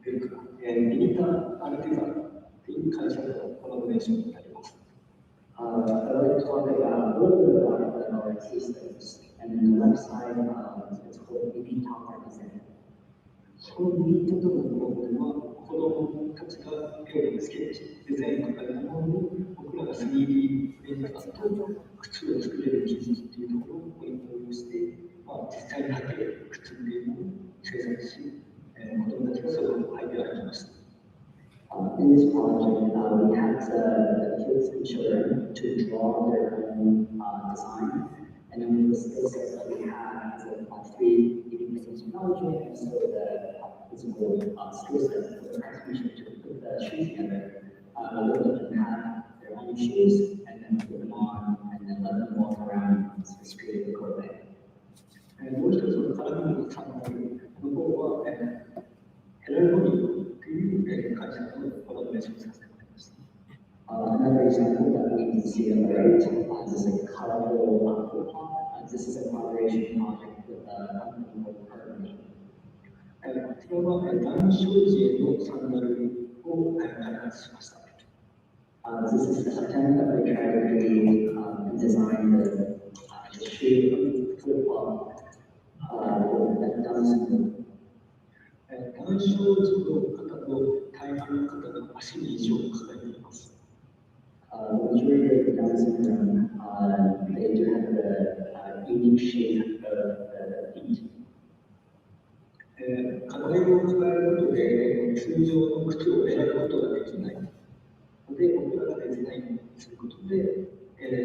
G: 出るかな、ミニタアルティザンっていう会社とのコラボレーションになります。
F: I'd like to talk about a little bit about our systems, and on the left side, it's called Meetup Design.
G: このミートとのコラボでは、子供たちが絵をスケッチ、デザインを描かれたものを僕らが 3D プリンターと靴を作れる技術っていうところを応用して、実際に履ける靴っていうのを制作し、子供たちがそれを履いて歩きました。
F: In this project, we had the kids and children to draw their own design, and then with the skill sets that we had as a 3D technology, and so the physical skill sets for the craftsmanship to put the shoes together, we let them have their own shoes, and then put them on, and then let them walk around the street of Kobe.
G: もう一つのカラフルの3の方は、ヘラルボニーという会社とコラボレーションさせてもらいました。
F: Another example that we can see on the right is a colorful coupon. This is a collaboration project with a company called Haptic.
G: こちらは男性陣のサンダルを開発しました。
F: This is the attempt that we try to create and design the shoe flip-flop with Down syndrome.
G: 男性陣の方と大半の方が足に異常を抱えています。
F: The majority of Down syndrome, they do have the unique shape of the feet.
G: 課題を抱えることで通常の靴を選ぶことができないので、僕らがデザインすることで、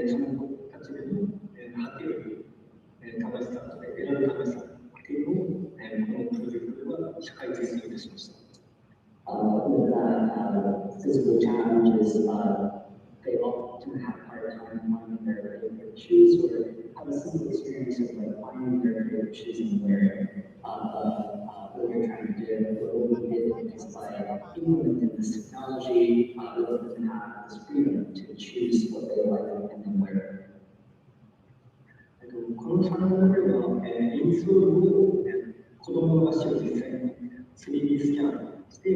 G: その子たちでも履ける楽しさと選ぶ楽しさっていうのをこのプロジェクトでは社会的に出しました。
F: With that, physical challenges, they often have a hard time finding their favorite shoes or have a simple experience of finding their favorite shoes and wearing. What we're trying to do, what we did is by implementing this technology, we let them have this freedom to choose what they like and then wear.
G: このサンダルでは、インソールを子供の足を実際に 3D スキャンして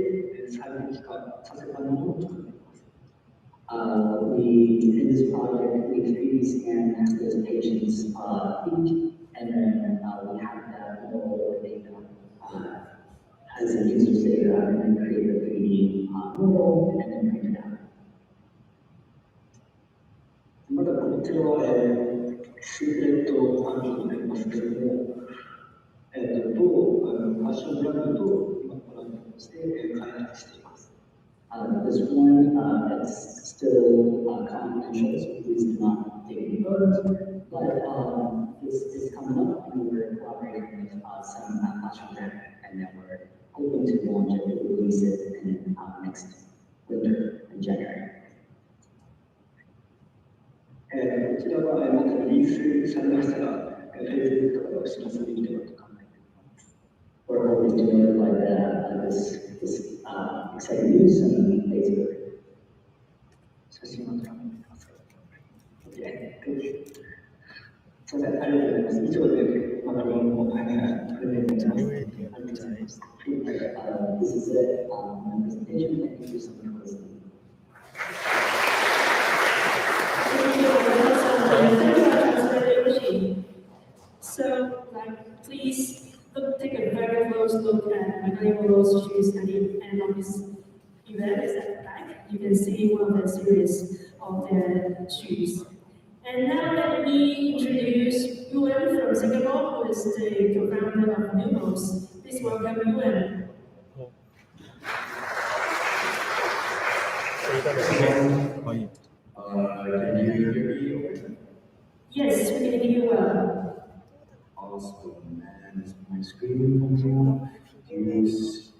G: 最適化させたものを作っています。
F: In this project, we 3D scan those patients' feet, and then we have that mobile data as a user's data, and then create a 3D model, and then print it out.
G: まだこちらは、シークレット案件になりますけれども、ファッションブランドと今コラボして開発しています。
F: This one, it's still confidential, so please do not take any photos, but this is coming up, and we're collaborating with some fashion brand, and then we're hoping to launch it and release it in next winter in January.
G: こちらはまたリリースされましたら、Facebook とかでお知らせできればと考えています。
F: We're hoping to notify this exciting news on Facebook.
G: 写真を撮らせてください。すみません、ありがとうございます。以上で、またこのプレゼントになります。This is it. My presentation. Thank you so much for listening.
D: So, please take a very close look at Maggie Luk's shoes at the end of this event. Is at the back. You can see one of the series of their shoes. And now let me introduce Euwen from Singapore, who is the co-founder of Mills. Please welcome Euwen.
C: 可以。
G: Can you hear me?
D: Yes, we can hear you well.
G: Awesome, and my screen control use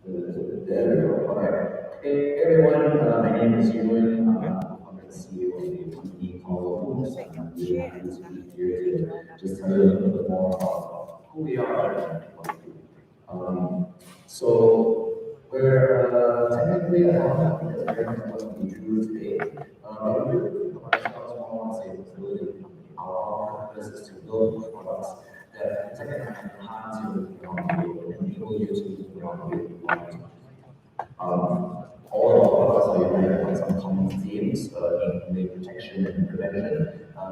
G: there we go. All right. Hey everyone, my name is Euwen. I'm the CEO of a company called Walden. I'm really happy to be here to just tell you a little bit more about who we are and what we do. So we're technically a company that's very much what we do today. But we really think of ourselves more as a mobility company. Our purpose is to build products that protect and enhance your beyond and enable you to move beyond you. All of our products are united by some common themes, namely protection and prevention. And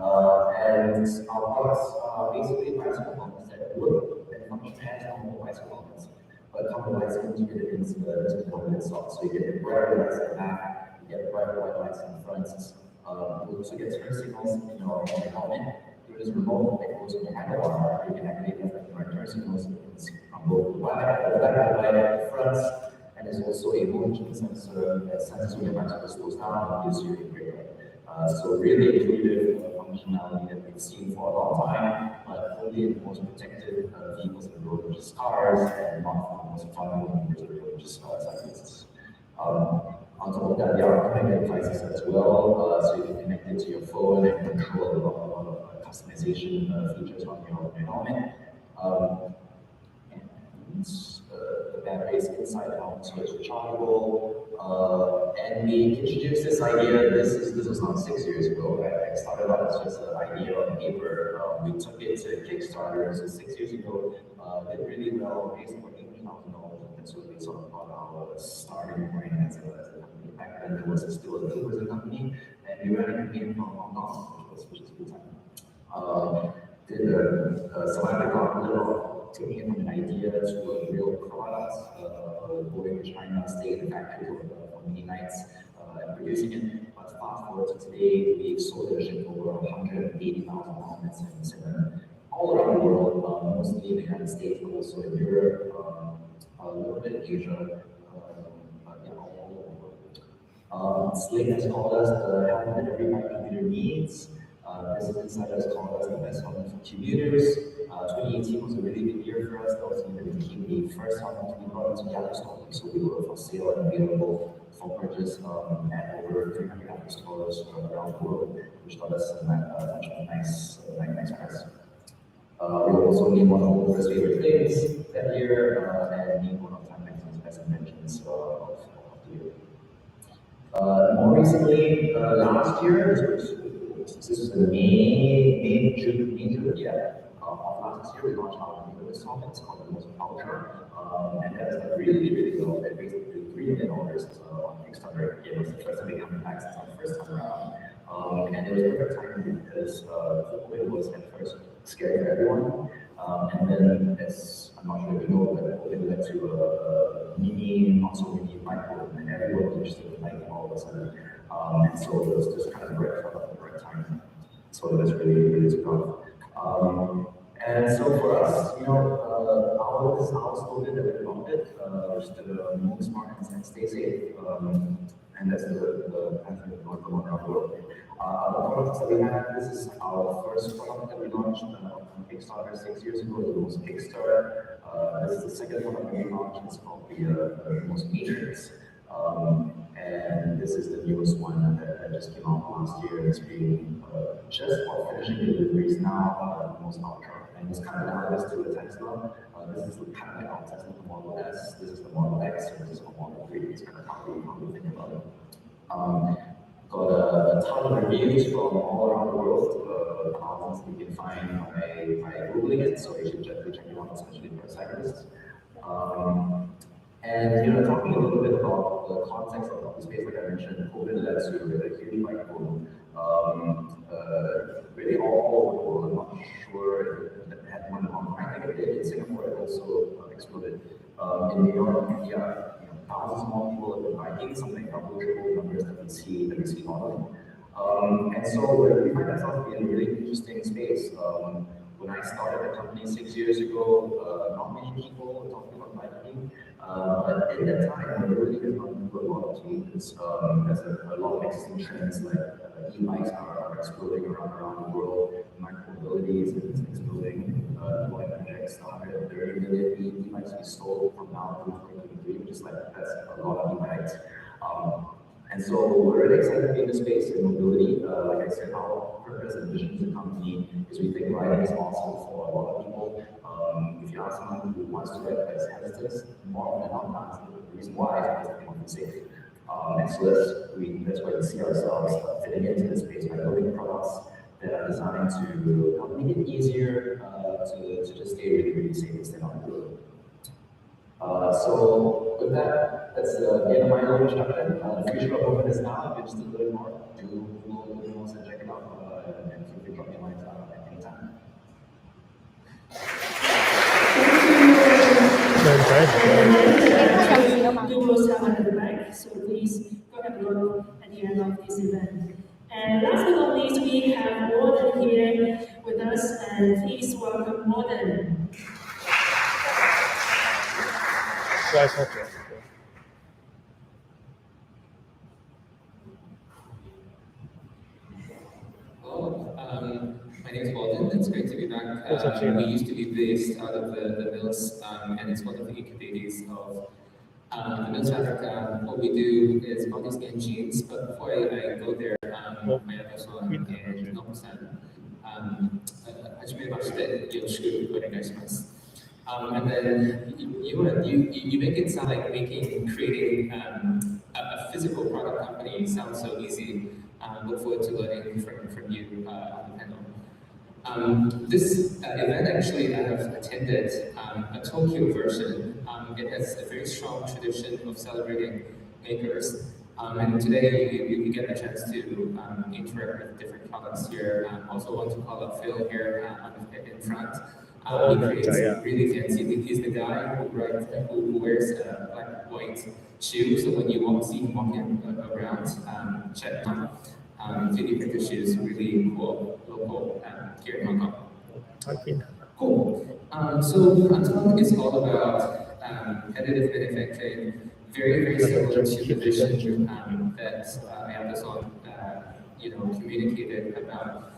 G: our products are basically bicycle helmets that look and function as normal bicycle helmets, but come with lights integrated into the helmet itself. So you get brighter lights in the back, you get brighter white lights in the front. You also get turn signals in your helmet. There is a remote that goes in the handlebar. You can activate different turn signals from both the back of the light and the front. And there's also a motion sensor that senses when your bicycle slows down and gives you a brake light. So really intuitive functionality that we've seen for a long time, but only in the most protected vehicles in the road, which is cars, and not for the most vulnerable members of the road, which is cyclists. On top of that, there are connected devices as well, so you can connect it to your phone and control a lot of customization features on your helmet. The battery is inside the helmet, so it's rechargeable. And we introduced this idea. This was not 6 years ago. Right? I started out as just an idea on paper. We took it to Kickstarter. So 6 years ago, did really well, raised about $80,000, and so we sort of got our starting point as a company. Back then, it was still a 2-person company, and we ran a campaign from Hong Kong, which is full time. Did a sabbatical little taking it from an idea to a real product, going to China, staying in the factory for many nights, and producing it. But fast forward to today, we've sold and shipped over 180,000 helmets and all around the world, mostly in the United States, but also in Europe, a little bit in Asia, all over the world. Sling has called us the helmet that every bike commuter needs. Business Insiders called us the best helmet for commuters. 2018 was a really big year for us. That was when we became the first helmet to be brought into Ayato stores. So we were for sale and available for purchase at over 300 Ayato stores around the world, which got us a bunch of nice press. We were also named one of the world's favorite things that year, and named one of Time Magazine's best inventions of the year. More recently, last year, this was the June, of last year, we launched our newest helmet. It's called the Mills Ultra, and that's really well. It basically $3 million on Kickstarter. It was the first time we coming back since our first time around, and it was perfect timing because COVID was at first scary for everyone, and then as I'm not sure if you know, but COVID led to a mini, not so mini bike boom, and everyone was interested in biking all of a sudden, and so it was just kind of the right time. So that's really took off. And so for us, this is our slogan that we adopted, which is the move smart and stay safe. And that's the anthem we want to go around the world. The products that we have, this is our first product that we launched on Kickstarter 6 years ago. It was Kickstarter. This is the second product that we launched. It's called the Most Matrix. And this is the newest one that just came out last year. It's being just about finishing deliveries now, the Most Ultra. And it's kind of analogous to the Tesla. This is kind of like our Tesla Model S. This is the Model X, and this is the Model 3. It's kind of how we think about it. got a ton of reviews from all around the world. Thousands you can find by Googling it, so you should definitely check it out, especially for cyclists. And talking a little bit about the context of the space, like I mentioned, COVID led to a huge bike boom. Really all over the world. I'm not sure if it had one in Hong Kong. I think it did. In Singapore, it also exploded. In New York, India, thousands more people have been biking, something double, triple numbers that we see normally. And so we find ourselves in a really interesting space. When I started the company 6 years ago, not many people were talking about biking. But in that time, mobility has gone through a lot of changes. There's a lot of existing trends like e-bikes are exploding around the world. Micromobility is exploding. More than 130 million e-bikes we sold from now through 2023, which is that's a lot of e-bikes. And so we're really excited to be in the space in mobility. Like I said, our purpose and vision as a company is we think riding is awesome for a lot of people. If you ask someone who wants to ride has hesitance, more often than not, the reason why is because they want to be safe. And so that's why we see ourselves fitting into this space by building products that are designed to help make it easier to just stay really, really safe and stay on the road. So with that, that's the end of my little introduction. The future of Euwen is now. If you're just a little more, do Google a little more and check it out. And feel free to drop me lines at any time.
D: We will have at the back, so please go have a look at the end of this event. And last but not least, we have Walden here with us, and please welcome Walden.
H: Hello, my name is Walden. It's great to be back. We used to be based out of the Mills, and it's one of the incubators of the Mills Fabrica. What we do is body scan jeans, but before I go there, Ayato and Nobu-san, and then you make it sound like creating a physical product company sounds so easy. Look forward to learning from you on the panel. This event actually I have attended a Tokyo version. It has a very strong tradition of celebrating makers. And today you get a chance to interact with different products here. Also want to call out Phil here in front. He creates really fancy. He's the guy who wears black white shoes. So when you see him walking around, check them. 3D printed shoes, really cool, local here in Hong Kong. Cool. So Untitled is all about additive manufacturing, very similar to the vision that Amazon communicated about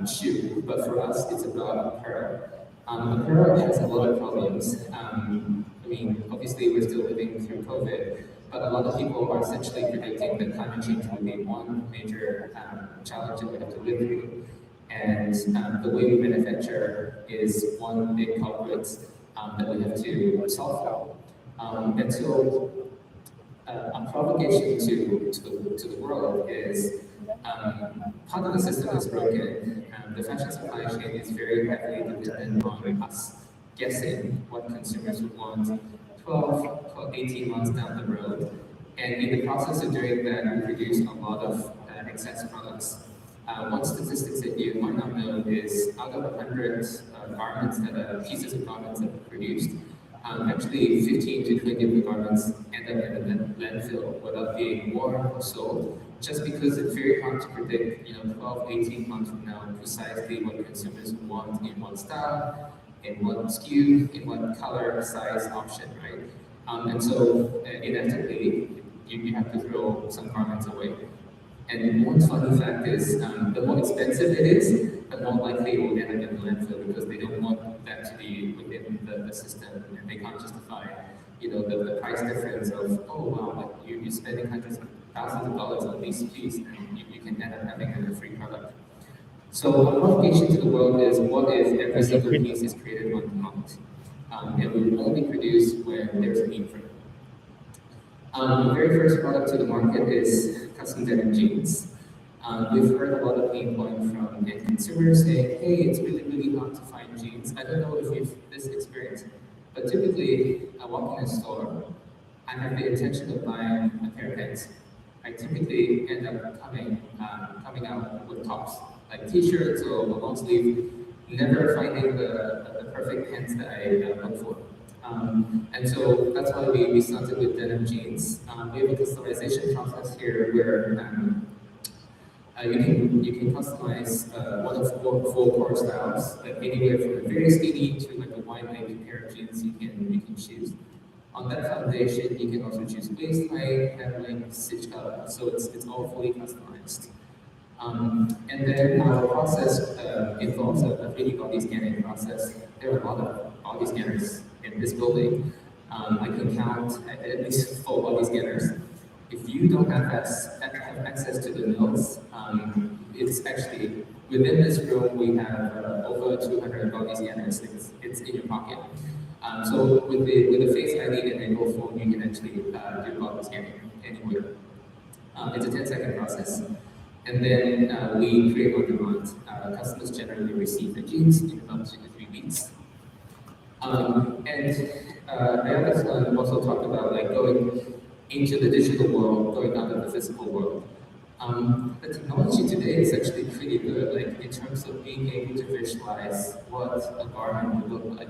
H: shoe, but for us it's about apparel. Apparel has a lot of problems. Obviously we're still living through COVID, but a lot of people are essentially predicting that climate change will be one major challenge that we have to live through. And the way we manufacture is one big culprit that we have to solve for. And so a provocation to the world is part of the system is broken. The fashion supply chain is very heavily dependent on us guessing what consumers would want 12, 18 months down the road. And in the process of doing that, we produce a lot of excess products. One statistics that you might not know is out of 100 pieces of garments that are produced, actually 15 to 20 of the garments end up in the landfill without being worn or sold, just because it's very hard to predict, 12, 18 months from now, precisely what consumers want in one style, in one SKU, in one color, size option, right? And so inevitably, you have to throw some garments away. And one funny fact is, the more expensive it is, the more likely it will end up in the landfill because they don't want that to be within the system, and they can't justify, the price difference of, oh wow, you're spending hundreds of thousands of dollars on this piece, and you can end up having a free product. So our provocation to the world is, what if every single piece is created on demand? And we will only produce when there's a need for it. The very first product to the market is custom denim jeans. We've heard a lot of pain points from end consumers saying, hey, it's really, really hard to find jeans. I don't know if you've this experience, but typically I walk in a store, I have the intention of buying a pair of pants. I typically end up coming out with tops, like t-shirts or a long sleeve, never finding the perfect pants that I look for. And so that's why we started with denim jeans. We have a customization process here where you can customize one of four core styles, like anywhere from a very skinny to like a wide leg pair of jeans you can choose. On that foundation, you can also choose waist height, hem length, stitch color, so it's all fully customized. And then our process involves a 3D body scanning process. There are a lot of body scanners in this building. I can count at least 4 body scanners. If you don't have access to the mills, it's actually, within this room, we have over 200 body scanners. It's in your pocket. So with the Face ID enabled phone, you can actually do body scanning anywhere. It's a 10-second process. And then we create on demand. Customers generally receive the jeans in about 2 to 3 weeks. And Ayato also talked about like going into the digital world, going out of the physical world. The technology today is actually pretty good, like in terms of being able to visualize what a garment would look like.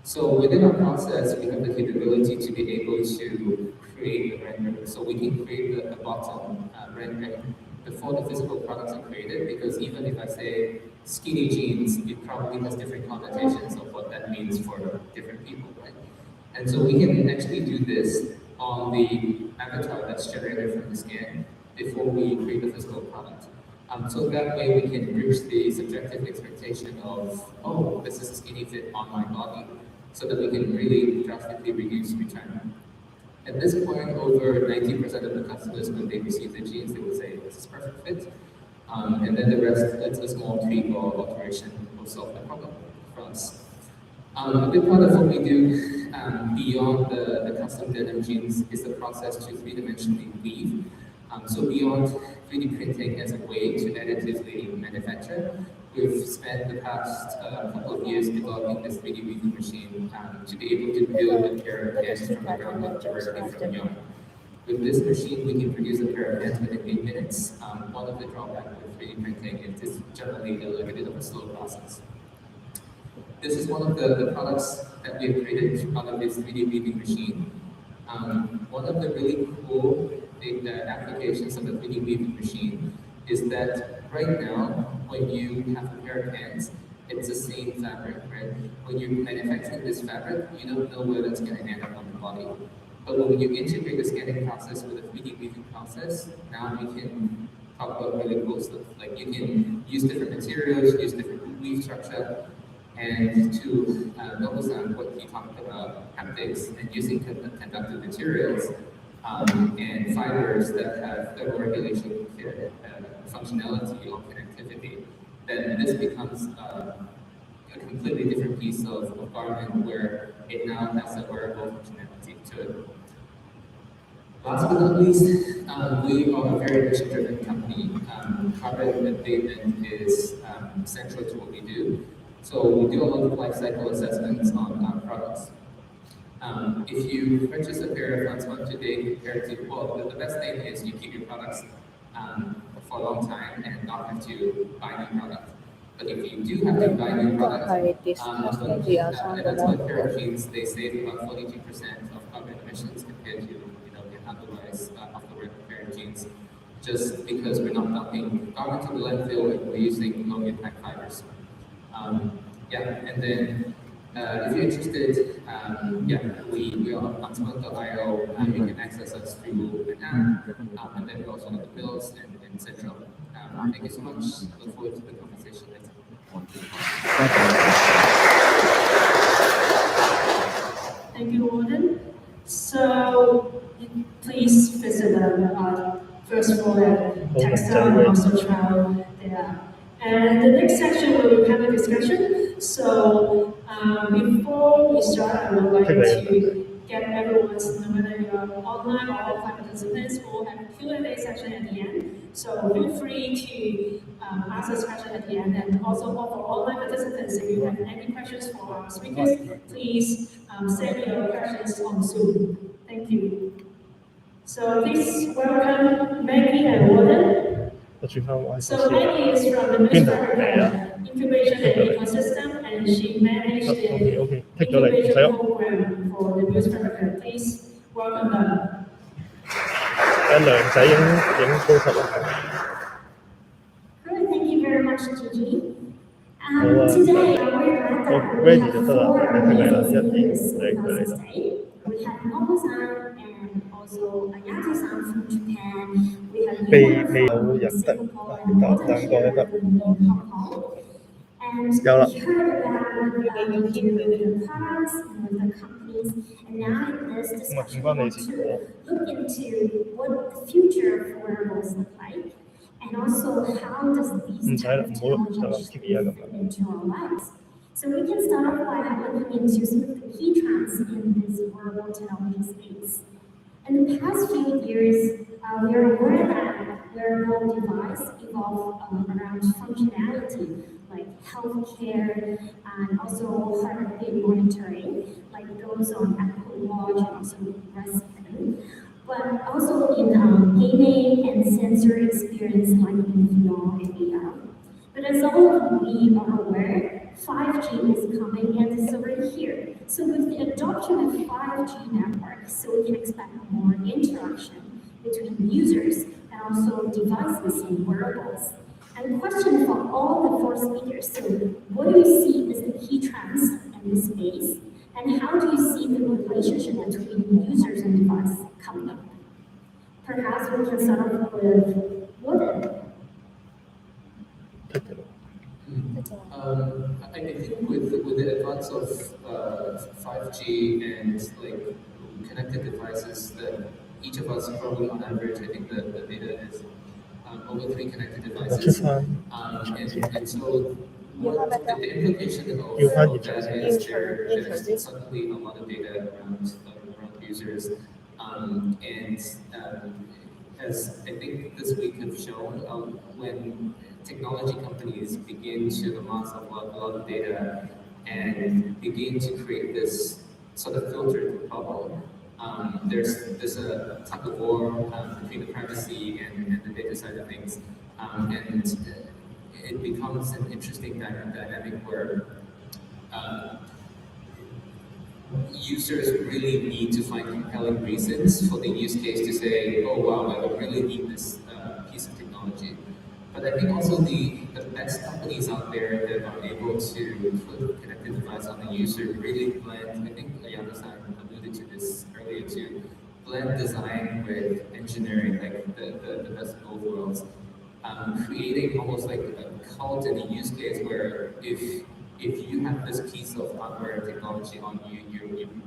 H: So within our process, we have the capability to be able to create a render. So we can create a bottom rendering before the physical products are created, because even if I say skinny jeans, it probably has different connotations of what that means for different people, right? And so we can actually do this on the avatar that's generated from the scan before we create the physical product. So that way we can bridge the subjective expectation of, oh, this is a skinny fit on my body, so that we can really drastically reduce return. At this point, over 90% of the customers, when they receive the jeans, they will say, this is perfect fit. And then the rest, it's a small tweak or alteration will solve the problem for us. A big part of what we do beyond the custom denim jeans is the process to 3-dimensionally weave. So beyond 3D printing as a way to additively manufacture, we've spent the past couple of years developing this 3D weaving machine to be able to build a pair of pants from the ground up directly from yarn. With this machine, we can produce a pair of pants within 8 minutes. One of the drawbacks with 3D printing is it's generally a bit of a slow process. This is one of the products that we've created out of this 3D weaving machine. One of the really cool applications of the 3D weaving machine is that right now, when you have a pair of pants, it's the same fabric, right? When you're manufacturing this fabric, you don't know where that's going to end up on the body. But when you integrate the scanning process with the 3D weaving process, now we can talk about really cool stuff. Like you can use different materials, use different weave structure, and to notice what he talked about, haptics and using conductive materials and fibers that have thermoregulation functionality or connectivity, then this becomes a completely different piece of garment where it now has a wearable functionality to it. Last but not least, we are a very mission-driven company. Carbon abatement is central to what we do. So we do a lot of life cycle assessments on our products. If you purchase a pair of pants today compared to, well, the best thing is you keep your products for a long time and not have to buy new products. But if you do have to buy new products, that's why pair of jeans, they save about 42% of carbon emissions compared to otherwise off-the-rack pair of jeans, just because we're not dumping garments in the landfill and we're using low-impact fibers. And then if you're interested, we are on Tsumagari.io. You can access us through an app, and then we're also on the Mills and Central. Thank you so much. Look forward to the conversation later.
D: Thank you, Walden. So please visit the first floor at Textile and also trial there. And the next section will be panel discussion. So before we start, I would like to get everyone's, whether you're online or offline participants, we'll have a Q&A section at the end. So feel free to ask us questions at the end. And also for online participants, if you have any questions for our speakers, please send your questions on Zoom. Thank you. So please welcome Maggie and Walden.
B: 我轉翻玩
D: So Maggie is from the Mills Fabrica Incubation and Ecosystem, and she managed the incubation program for the Mills Fabrica. Please welcome them.
B: 阿梁仔影高級啊！
I: Thank you very much, Gigi.
B: Well,
I: Today, we're glad that we
B: ready
I: have
B: to
I: 4
B: start.
I: amazing
B: Yeah,
I: speakers
B: very
I: with us
B: good.
I: today. We have Nobu-san and also Ayato-san from Japan. We have Euwen from Singapore and Walden here in Hong Kong. And we heard about what they do with the products and with the companies. And now in this discussion, we want to look into what the future of wearables look like. And also, how does these type of technologies fit into our lives? So we can start off by looking into some of the key trends in this wearable technology space. In the past few years, we are aware that wearable devices evolve around functionality like healthcare and also heart rate monitoring, like those on Apple Watch and also wristbands. But also in gaming and sensor experience like in VR and AR. But as all of we are aware, 5G is coming and it's already here. So with the adoption of 5G networks, so we can expect more interaction between users and also devices and wearables. And question for all the 4 speakers, so what do you see as the key trends in this space? And how do you see the relationship between users and device coming up? Perhaps we can start off with Walden.
H: I think with the advance of 5G and like connected devices, that each of us probably on average, I think the data is over 3 connected devices. And so what the implication of that is there's suddenly a lot of data around users. As I think this week have shown, when technology companies begin to amass a lot of data and begin to create this sort of filtered bubble, there's a tug of war between the privacy and the data side of things, and it becomes an interesting dynamic where users really need to find compelling reasons for the use case to say, oh wow, I really need this piece of technology. But I think also the best companies out there that are able to put connected device on the user really blend, I think Ayato-san alluded to this earlier too, blend design with engineering, like the best of both worlds, creating almost like a cult in a use case where if you have this piece of hardware technology on you,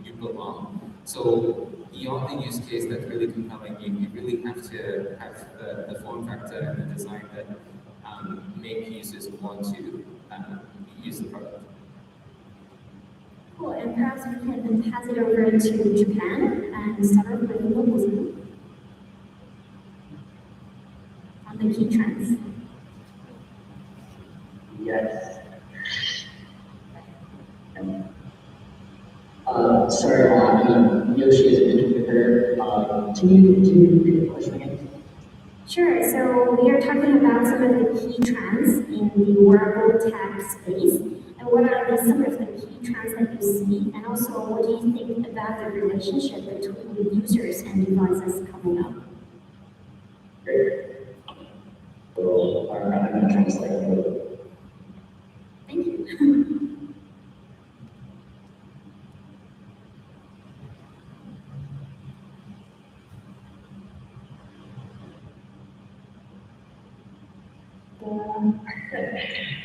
H: you belong. So beyond the use case that's really compelling, you really have to have the form factor and the design that make users want to use the product.
I: Cool, and perhaps we can pass it over to Japan and start off with Nobu-san on the key trends.
G: Yes. Sorry, Yoshi is interpreter. Can you repeat the question again?
I: Sure. So we are talking about some of the key trends in the wearable tech space, and what are some of the key trends that you see, and also what do you think about the relationship between users and devices coming up?
G: Great. Well, I'm going to translate.
I: Thank you.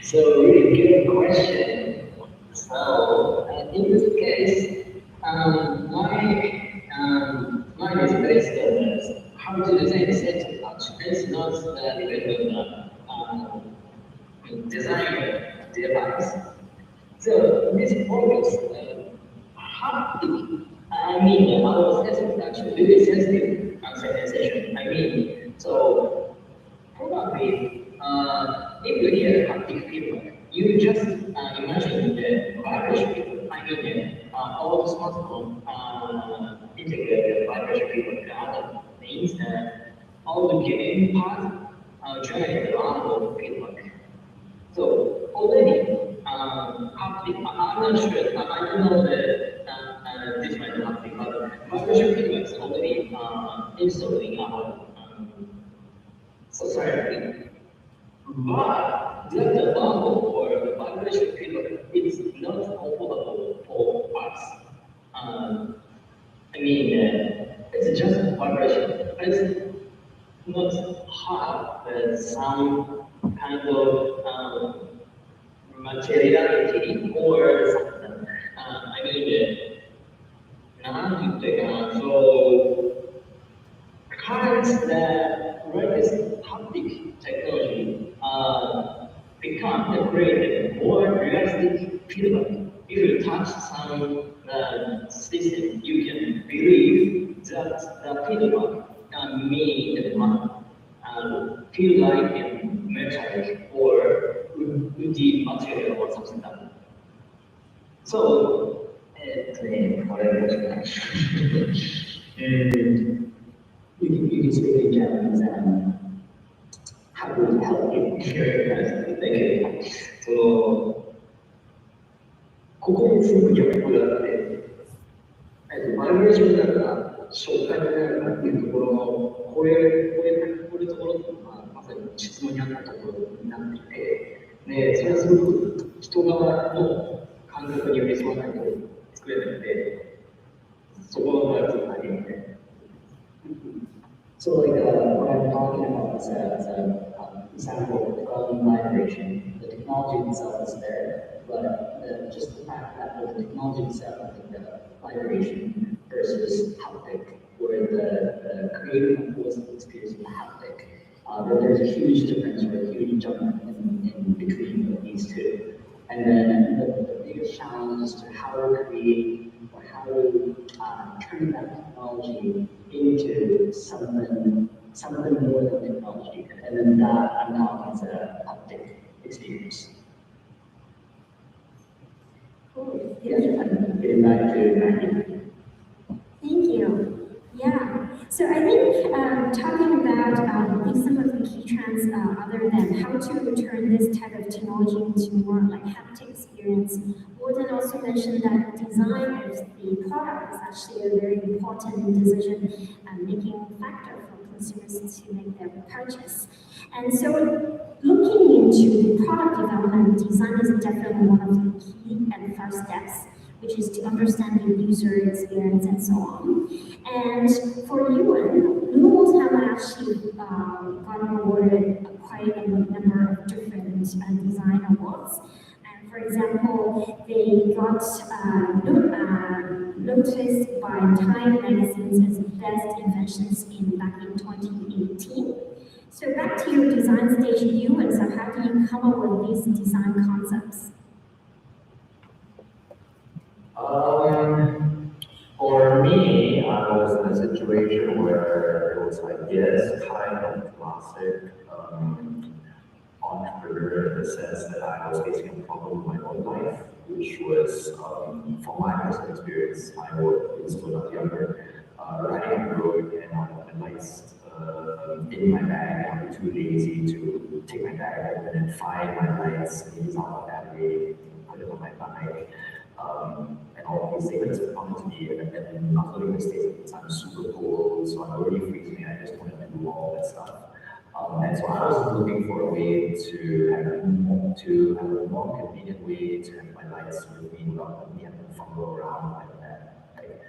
G: So really good question. So in this case, mine is based on how to design a set of it's not that we design device. So this focus haptic I mean, our senses actually really sensitive on sensation. I mean, so probably if you hear haptic feedback, you just imagine the vibration feedback. I mean, all the smartphone integrate the vibration feedback and other things that all the gaming part generate a lot of feedback. So already, haptic, I'm not sure, I don't know the different haptic, but vibration feedback is already installed in our society. But the bubble or vibration feedback is not comfortable for us. I mean, it's just vibration. It's not have some kind of materiality or something. I mean, so current latest haptic technology become upgraded more realistic feedback. If you touch some system, you can believe that the feedback made feel like a metallic or woody material or something like that. So, and you can speak in Japanese and how would it help you here? Thank you. So, ここにすごくギャップがあって、バイブレーションだから紹介になるかっていうところの、こういうところとまさに質問にあったところになっていて、で、それはすごく人側の感覚に寄り添わないと作れないので、そこの場合は大変で。
F: So like what I'm talking about is an example of carbon vibration. The technology itself is there, but just the fact that the technology itself, like the vibration versus haptic, where the creative and listening experience in the haptic, there's a huge difference or a huge jump in between these two. And then the biggest challenge is to how to create or how to turn that technology into something more than technology. And then that I'm talking as a haptic experience.
I: Cool.
F: Yeah, getting back to Maggie.
I: Thank you. Yeah. So I think talking about some of the key trends other than how to turn this type of technology into more like haptic experience, Walden also mentioned that design of the product is actually a very important decision-making factor for consumers to make their purchase. And so looking into the product development, design is definitely one of the key and first steps, which is to understand the user experience and so on. And for Euwen, Noodles have actually gotten awarded quite a number of different design awards. And for example, they got noticed by Time magazine as best inventions back in 2018. So back to your design stage, Euwen, so how do you come up with these design concepts?
C: For me, I was in a situation where it was like, yes, kind of classic entrepreneur in the sense that I was facing a problem in my own life, which was, from my personal experience, I was still not younger, riding on the road and I had lights in my bag. I'm too lazy to take my bag open and find my lights, and use all my battery, put it on my bike. And all these things come to me, and not living in the States at the time, super cold, so I'm already freezing, I just want to do all that stuff. And so I was looking for a way to have a more convenient way to have my lights with me without me having to fumble around like that. Right?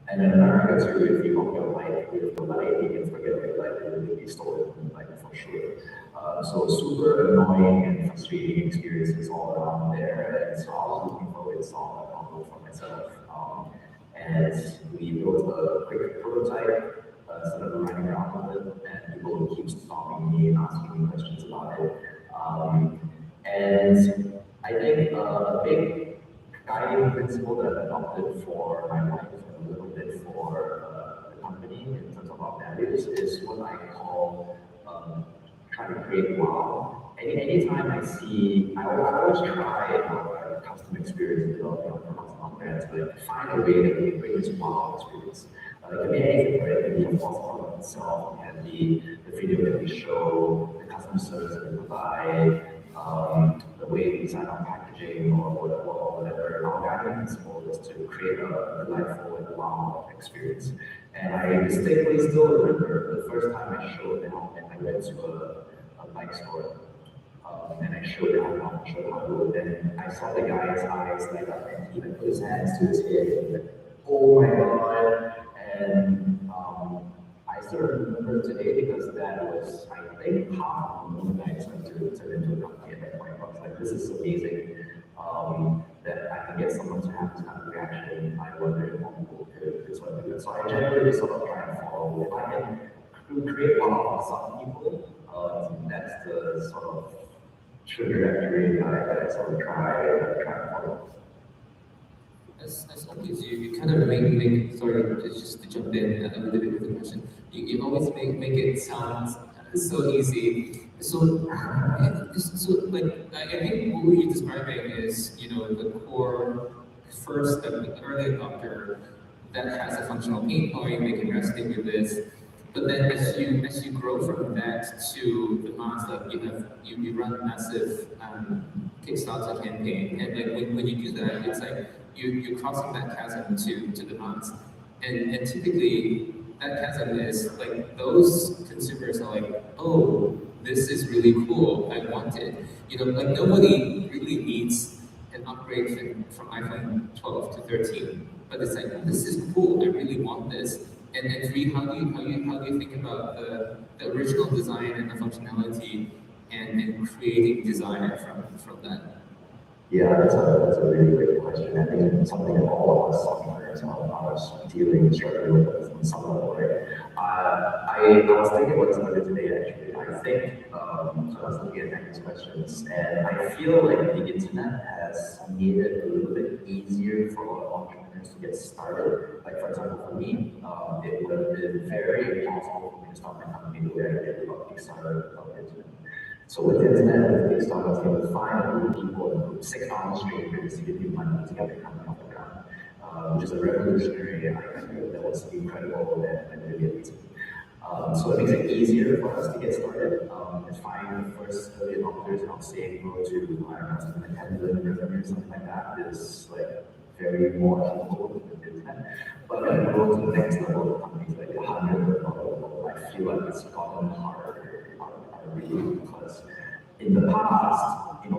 C: And in America too, if you don't get a light with the light, you can forget about the light, it will be stolen, like for sure. So super annoying and frustrating experiences all around there. And so I was looking for a way to solve that problem for myself. And we built a quick prototype, started running around with it, and people would keep stopping me and asking me questions about it. And I think a big guiding principle that I've adopted for for my life and a little bit for the company in terms of our values is what I call trying to create wow. Anytime I see, I always try our custom experience developing our products and our brands, but find a way that we bring this wow experience. It can be anything, right? It can be a false product itself, it can be the video that we show, the customer service that we provide, the way we design our packaging or whatever. Our guiding principle is to create a delightful and wow experience. And I distinctly still remember the first time I showed the helmet. I went to a bike store. And I showed it how to do it. And I saw the guy's eyes light up, and he put his hands to his head. And he went, "Oh my god!" And I still remember today because that was, I think, half of the moon I expected to turn into a company at that point. I was like, "This is amazing that I can get someone to have this kind of reaction." I wonder if more people could sort of do it. So I generally sort of try and follow. If I can create wow for some people, that's the sort of trajectory that I sort of try to follow.
H: As always, you kind of make sorry, just to jump in a little bit with the question. You always make it sound so easy. So like I think what you're describing is the core first step, the early adopter that has a functional pain point, they can resonate with this. But then as you grow from that to the mass, like you run a massive Kickstarter campaign, and like when you do that, it's like you're crossing that chasm to the mass, and typically that chasm is like those consumers are like, oh, this is really cool, I want it. Like nobody really needs an upgrade from iPhone 12 to 13, but it's like this is cool, I really want this. And three, how do you think about the original design and the functionality and creating desire from that?
C: Yeah, that's a really great question. I think it's something that all of us sometimes are struggling with in some level, right? I was thinking about this earlier today, actually. I think, so I was looking at these questions, and I feel like the internet has made it a little bit easier for a lot of entrepreneurs to get started. Like, for example, for me, it would have been very impossible for me to start my company the way I did without Kickstarter, without the internet. So with the internet, with Kickstarter, I was able to find a group of people in a group 6 hours straight to give me money to get the company off the ground, which is a revolutionary idea that was incredible and really amazing. So it makes it easier for us to get started and find the first early adopters, and I'll say go to, I don't know, something like 10 million revenue, something like that is like very more achievable with the internet. But then go to the next level of companies like 100 level, I feel like it's gotten harder really, because in the past,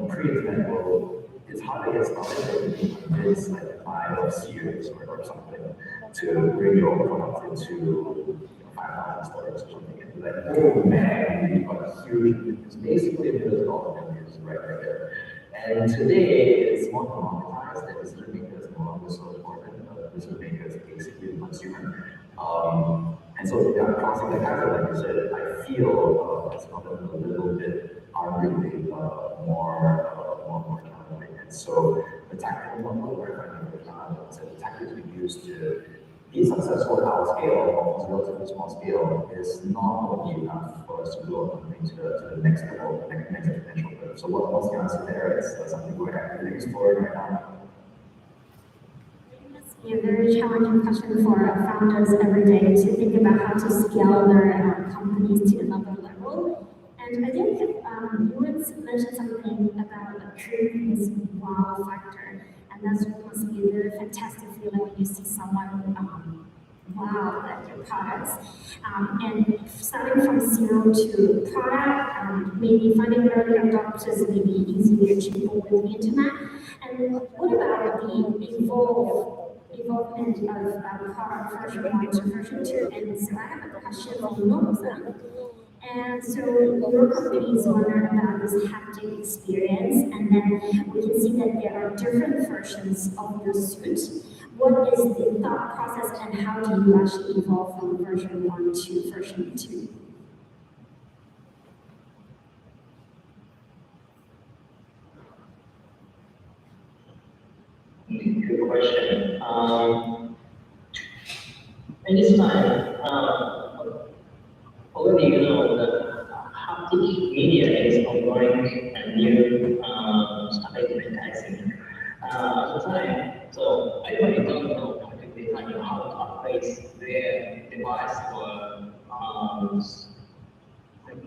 C: pre-internet world, it's hard to get started with this like 5 or series or something to bring your product into 5,000 stores or something. And be like, oh man, we've got huge, it's basically $1 billion revenues right there. And today, it's more commoditized, and decision makers are no longer so important. Decision makers are basically the consumer. And so, yeah, crossing the chasm, like you said, I feel it's gotten a little bit arguably more challenging. And so, the tactical model we're finding the tactics we use to be successful at our scale, or relatively small scale, is not going to be enough for us to grow a company to the next level, the next exponential curve. So, what's the answer there? It's something we're actively exploring right now.
I: A very challenging question for founders every day to think about how to scale their companies to another level. And I think Euwen mentioned something about creating this wow factor, and that's must be a very fantastic feeling when you see someone wow at your products. And starting from zero to product, maybe finding early adopters may be easily achievable with the internet. And what about the evolvement of product version 1 to version 2? And so I have a question from Nobu-san. And so your company is learning about this haptic experience, and then we can see that there are different versions of your suit. What is the thought process, and how do you actually evolve from version 1 to version 2?
G: Good question. And this time, already you know that haptic media is ongoing and new started advertising at the time. So everybody don't know practically like how to upgrade their device or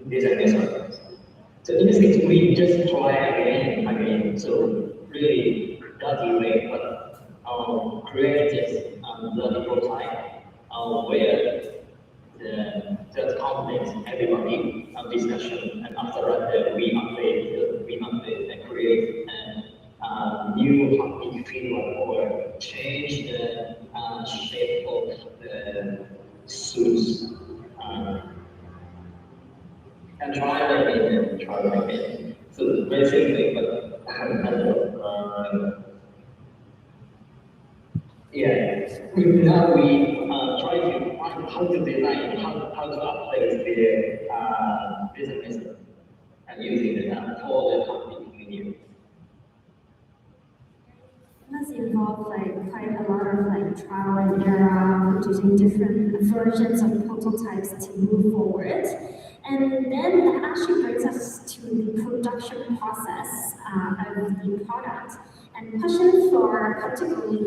G: design themselves. So in this case, we just try again. So really dirty way, but create this bloody prototype where the complex everybody discussion, and after that we update and create a new topic framework or change the shape of the suits. And try again. So basically, but yeah. Now we try to find how to design, how to apply the business and using it for the company menu.
I: Must involve like quite a lot of like trial and error, producing different versions of prototypes to move forward. And then that actually brings us to the production process of the product. And question for particularly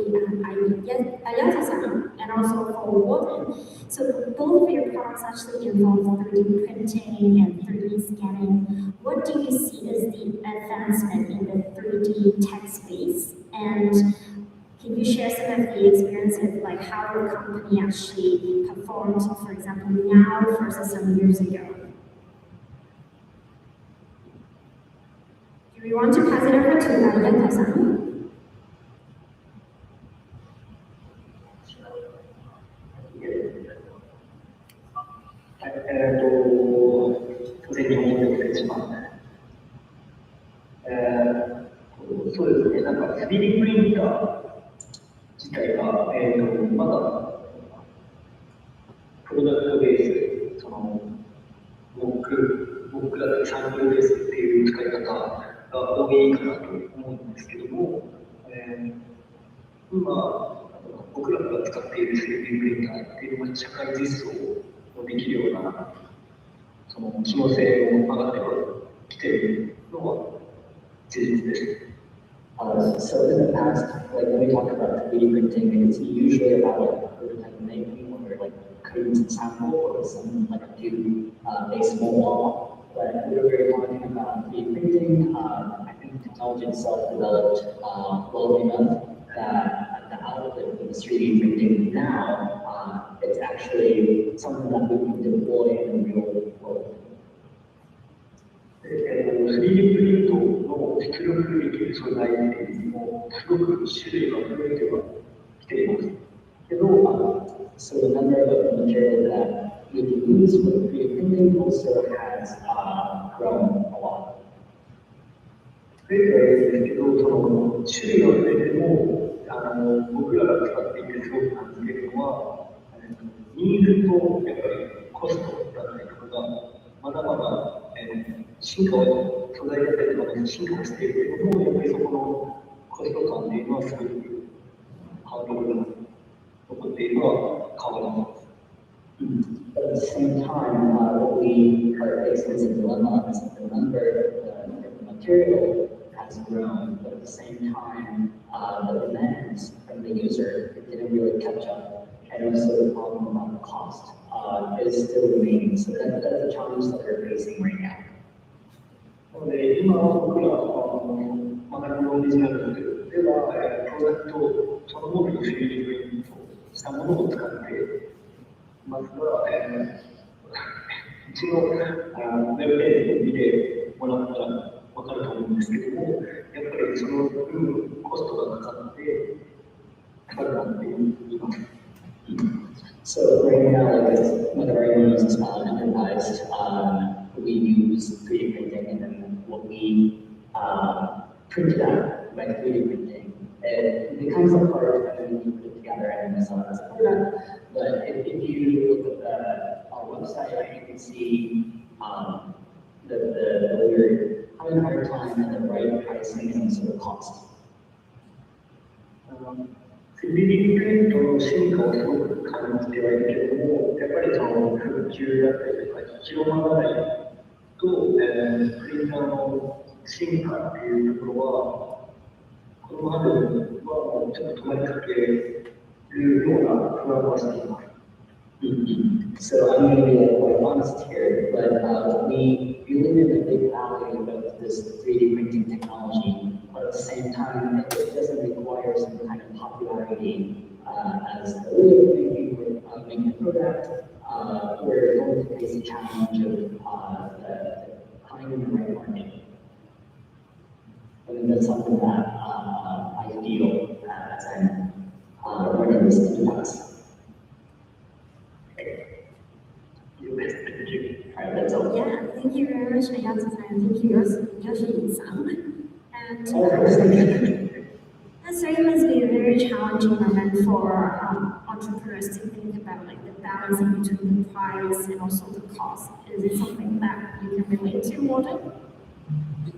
I: Ayato-san and also for Walden. So both of your products actually involve 3D printing and 3D scanning. What do you see as the advancement in the 3D tech space? And can you share some of the experiences, like how your company actually performed, for example, now versus some years ago? Do we want to pass it over to Ayato-san?
G: そうですね、なんか 3D プリンター自体が、まだプロダクトベース、その僕らでサンプルベースっていう使い方が多いかなと思うんですけども、今、僕らが使っている 3D プリンターっていうのは社会実装をできるようなその機能性を上がってきているのは事実です。
F: So in the past, like when we talk about 3D printing, it's usually about like prototype making or like creating some sample or some like do a small wall. But we were talking about 3D printing. I think the technology itself developed well enough that the output of this 3D printing now, it's actually something that we can deploy in the real world.
G: 3D プリントの出力できる素材っていうのもすごく種類が増えてはきていますけど、
F: So the number of material that we can use with 3D printing also has grown a lot.
G: 増えてはいるんですけど、その種類が増えても僕らが使っていてすごく感じているのは、ニーズとやっぱりコストだったりとかがまだまだ進化を、素材だったりとかで進化をしているけども、やっぱりそこのコスト感っていうのはすごくハードルが残っているのは変わらない。
F: But at the same time, what we are facing as a dilemma is that the number of the material has grown, but at the same time, the demands from the user didn't really catch up. And also the problem about cost is still remaining. So that's a challenge that we're facing right now.
G: なので、今僕ら学びのオリジナルでは、プロダクトそのものに 3D プリントしたものを使っていますが、一応ウェブページを見てもらったら分かると思うんですけども、やっぱりその分コストがかかって高くなっています。
F: So right now, like whenever anyone uses enterprise, we use 3D printing, and then what we print it out by 3D printing, it becomes a part and then you put it together and sell it as a product. But if you look at our website, you can see that we're having a hard time at the right pricing and sort of cost.
G: 3D プリントの進化をすごく感じてはいるけれども、やっぱりその普及だったりとか広まらないと、プリンターの進化っていうところは、この春はもうちょっと止まりかけるような不安はしています。
F: So I'm going to be quite honest here, but we live in a big valley of this 3D printing technology, but at the same time, it doesn't require some kind of popularity as the way of thinking or making a product. We're going to face the challenge of finding the right market. And that's something that I feel as I'm running this class. Alright, that's all.
I: Yeah, thank you very much, Ayato-san. Thank you, Yoshi-san. And that's really must be a very challenging moment for entrepreneurs to think about like the balancing between the price and also the cost. Is it something that you can relate to, Walden?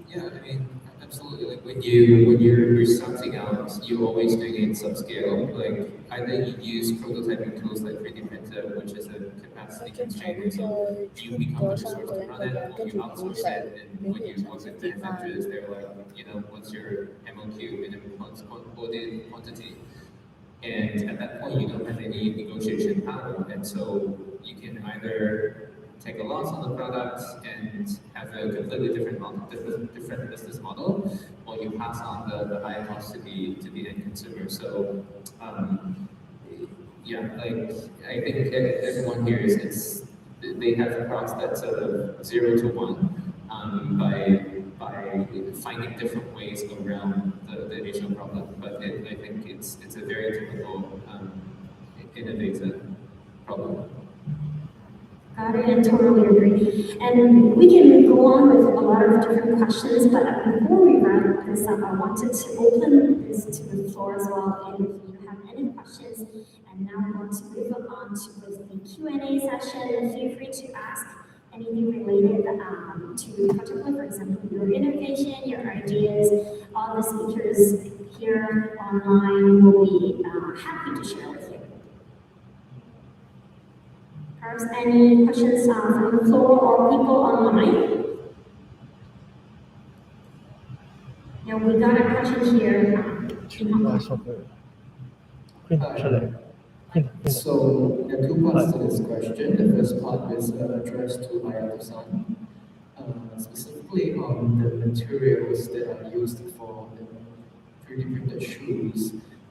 H: Yeah, I mean, absolutely. Like when you're starting out, you're always doing it subscale. Like either you use prototyping tools like 3D printer, which is a capacity constraint, so you become the resource to run it, or you outsource it. And when you work with manufacturers, they're like, what's your MOQ, minimum quantity? And at that point, you don't have any negotiation power, and so you can either take a loss on the product and have a completely different business model, or you pass on the high cost to the end consumer. So, yeah, like I think everyone here they have a cost that's sort of 0 to 1 by finding different ways around the initial problem. But I think it's a very typical innovative problem.
I: Got it, and totally agree. And we can go on with a lot of different questions, but before we wrap this up, I wanted to open this to the floor as well. If you have any questions, and now we want to move on to the Q&A session. Feel free to ask anything related to particular, for example, your innovation, your ideas. All the speakers here online will be happy to share with you. Perhaps any questions from the floor or people online? Yeah, we got a question here.
J: So there are two parts to this question. The first part is addressed to Ayato-san, specifically on the materials that are used for the 3D printed shoes.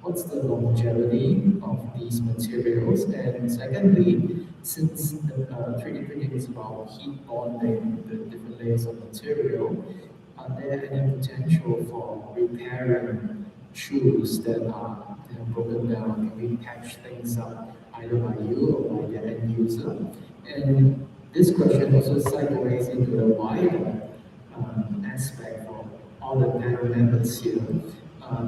J: What's the longevity of these materials? And secondly, since the 3D printing is about heat bonding the different layers of material, are there any potential for repairing shoes that are broken down? Can we patch things up either by you or by the end user? And this question also segues into the wider aspect of all the panel members here.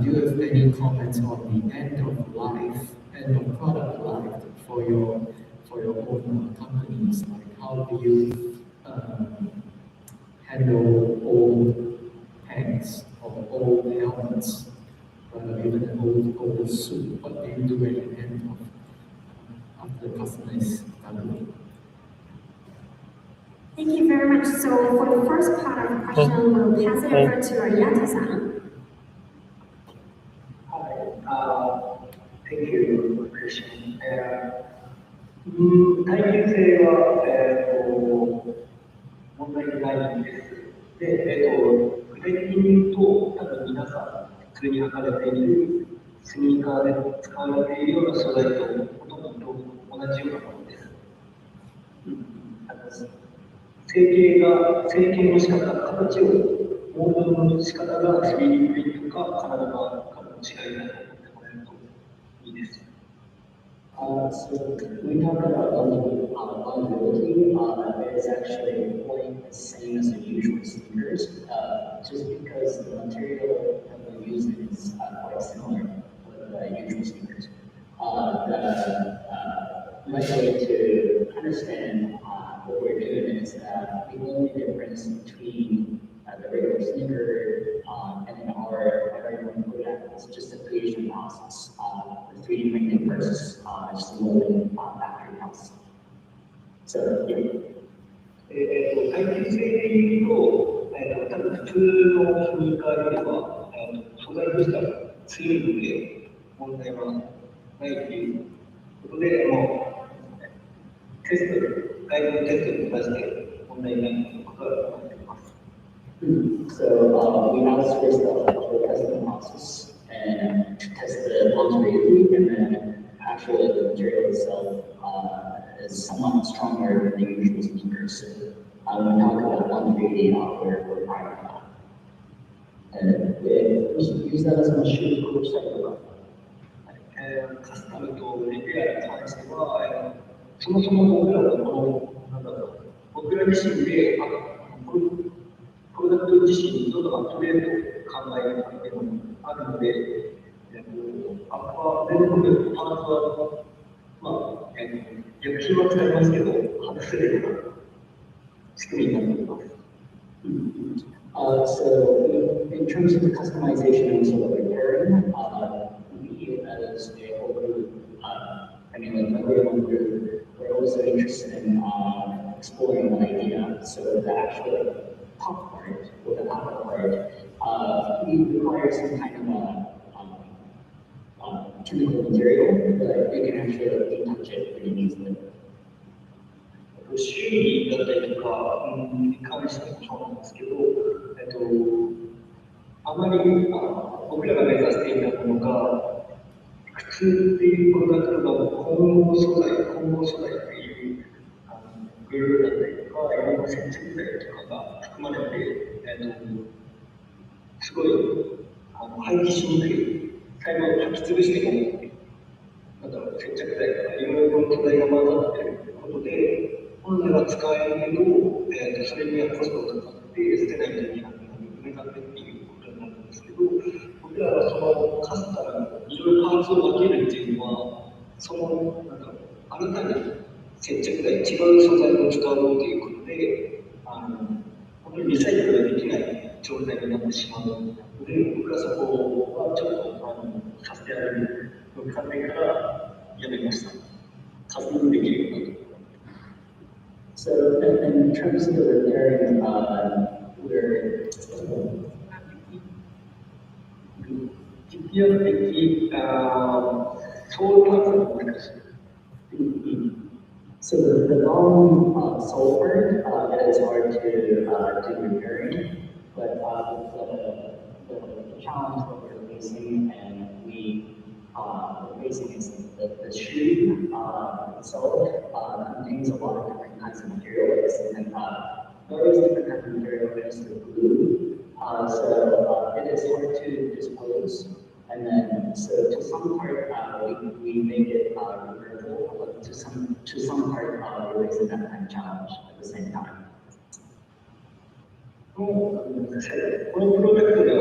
J: Do you have any comments on the end of life, end of product life for your own companies? Like how do you handle old pants or old helmets, even an old suit? What do you do at the end of the customer's company?
I: Thank you very much. So for the first part of the question, we'll pass it over to Ayato-san.
G: Thank you for the question. 耐久性は、問題ないんです。で、具体的に言うと、多分皆さん普通に履かれているスニーカーで使われているような素材とほとんど同じようなものです。成形の仕方、形をモードの仕方が 3D プリントかカナダかの違いだと思ってもらえるといいです。
F: So we talked about longevity. That is actually quite the same as the usual sneakers, just because the material that we're using is quite similar with the usual sneakers. The right way to understand what we're doing is that the only difference between the regular sneaker and our very own product is just the creation process. the 3D printing versus just molding factory house. So yeah.
G: 耐久性でいうと、多分普通のスニーカーよりは、素材としては強いので、問題はないということで、もうテストで、外部テストに出して問題ないということが思っています。
F: So we outsourced the testing process and test the longevity, and then actually the material itself is somewhat stronger than the usual sneakers. When we talk about longevity, we're proud of that. And we use that as a shoe coach cycle.
G: カスタムとレペアに関しては、そもそも僕らの僕ら自身でプロダクト自身にどんどんアップデートを考えるっていうのもあるので、全部パーツは、薬品は使いますけど、外せるような仕組みになっています。
F: So in terms of the customization and sort of repairing, we as a whole group, I mean, like everyone group, we're also interested in exploring the idea. So the actual top part or the outer part, we require some kind of chemical material that you can actually detach it pretty easily.
G: 修理だったりとかに関してもそうなんですけど、あまり僕らが目指していたものが、普通っていうプロダクトが混合素材っていうグルーだったりとか、いろんな接着剤とかが含まれて、すごい廃棄しにくい、最後履き潰しても、接着剤とかいろいろな素材が混ざっていることで、本来は使えるけど、それにはコストがかかって捨てないといけない埋め立てっていうことになるんですけど、僕らはそのカスタムいろいろパーツを分けるっていうのは、その新たに接着剤、違う素材を使おうということで、本当にリサイクルができない状態になってしまうので、僕らそこはちょっとサステナブルの観点からやめました。カスタムできるようになった。
F: So in terms of the repairing, we're so the long sole part, it is hard to do repairing, but the challenge that we're facing and we're facing is the shoe itself contains a lot of different kinds of materials and various different kinds of materials to glue. So it is hard to dispose. And then, so to some part, we make it repairable, but to some part, it is a that kind of challenge at the same time.
G: このプロジェクトでは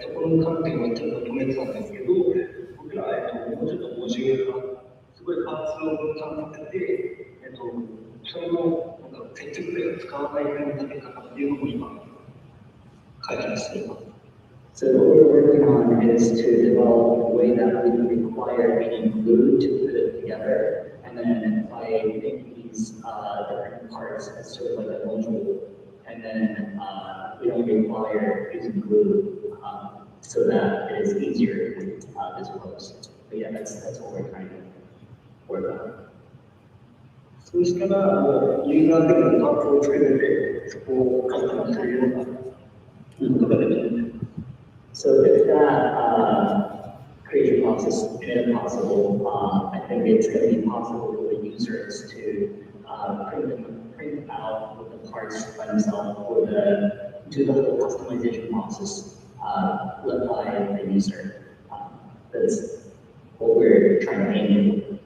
G: そこの観点はちょっと止めてたんですけど、僕らはもうちょっとモジュールがすごいパーツを分散させて、それの接着剤を使わない組み立て方っていうのも今、開発しています。
F: So what we're working on is to develop a way that we can require any glue to put it together, and then by making these different parts as sort of like a module, and then we don't require using glue so that it is easier to dispose. But yeah, that's what we're trying to work on.
G: そうしたら、ユーザー的なパーツを作れて、そこをカスタムするようなことができる。
F: So if that creation process isn't possible, I think it's going to be possible for the users to print out the parts by themselves or do the whole customization process led by the user. That's what we're trying to aim for.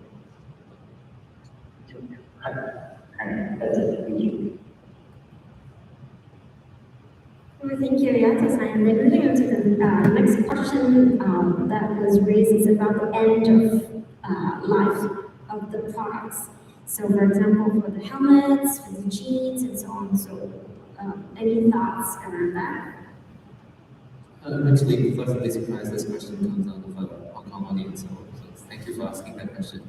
F: And that's it. Thank you.
I: Well, thank you, Ayato-san. And then moving on to the next question that was raised is about the end of life of the products. So, for example, for the helmets, for the jeans, and so on. So, any thoughts around that?
H: I'm actually pleasantly surprised this question comes out of Hong Kong audience. So thank you for asking that question.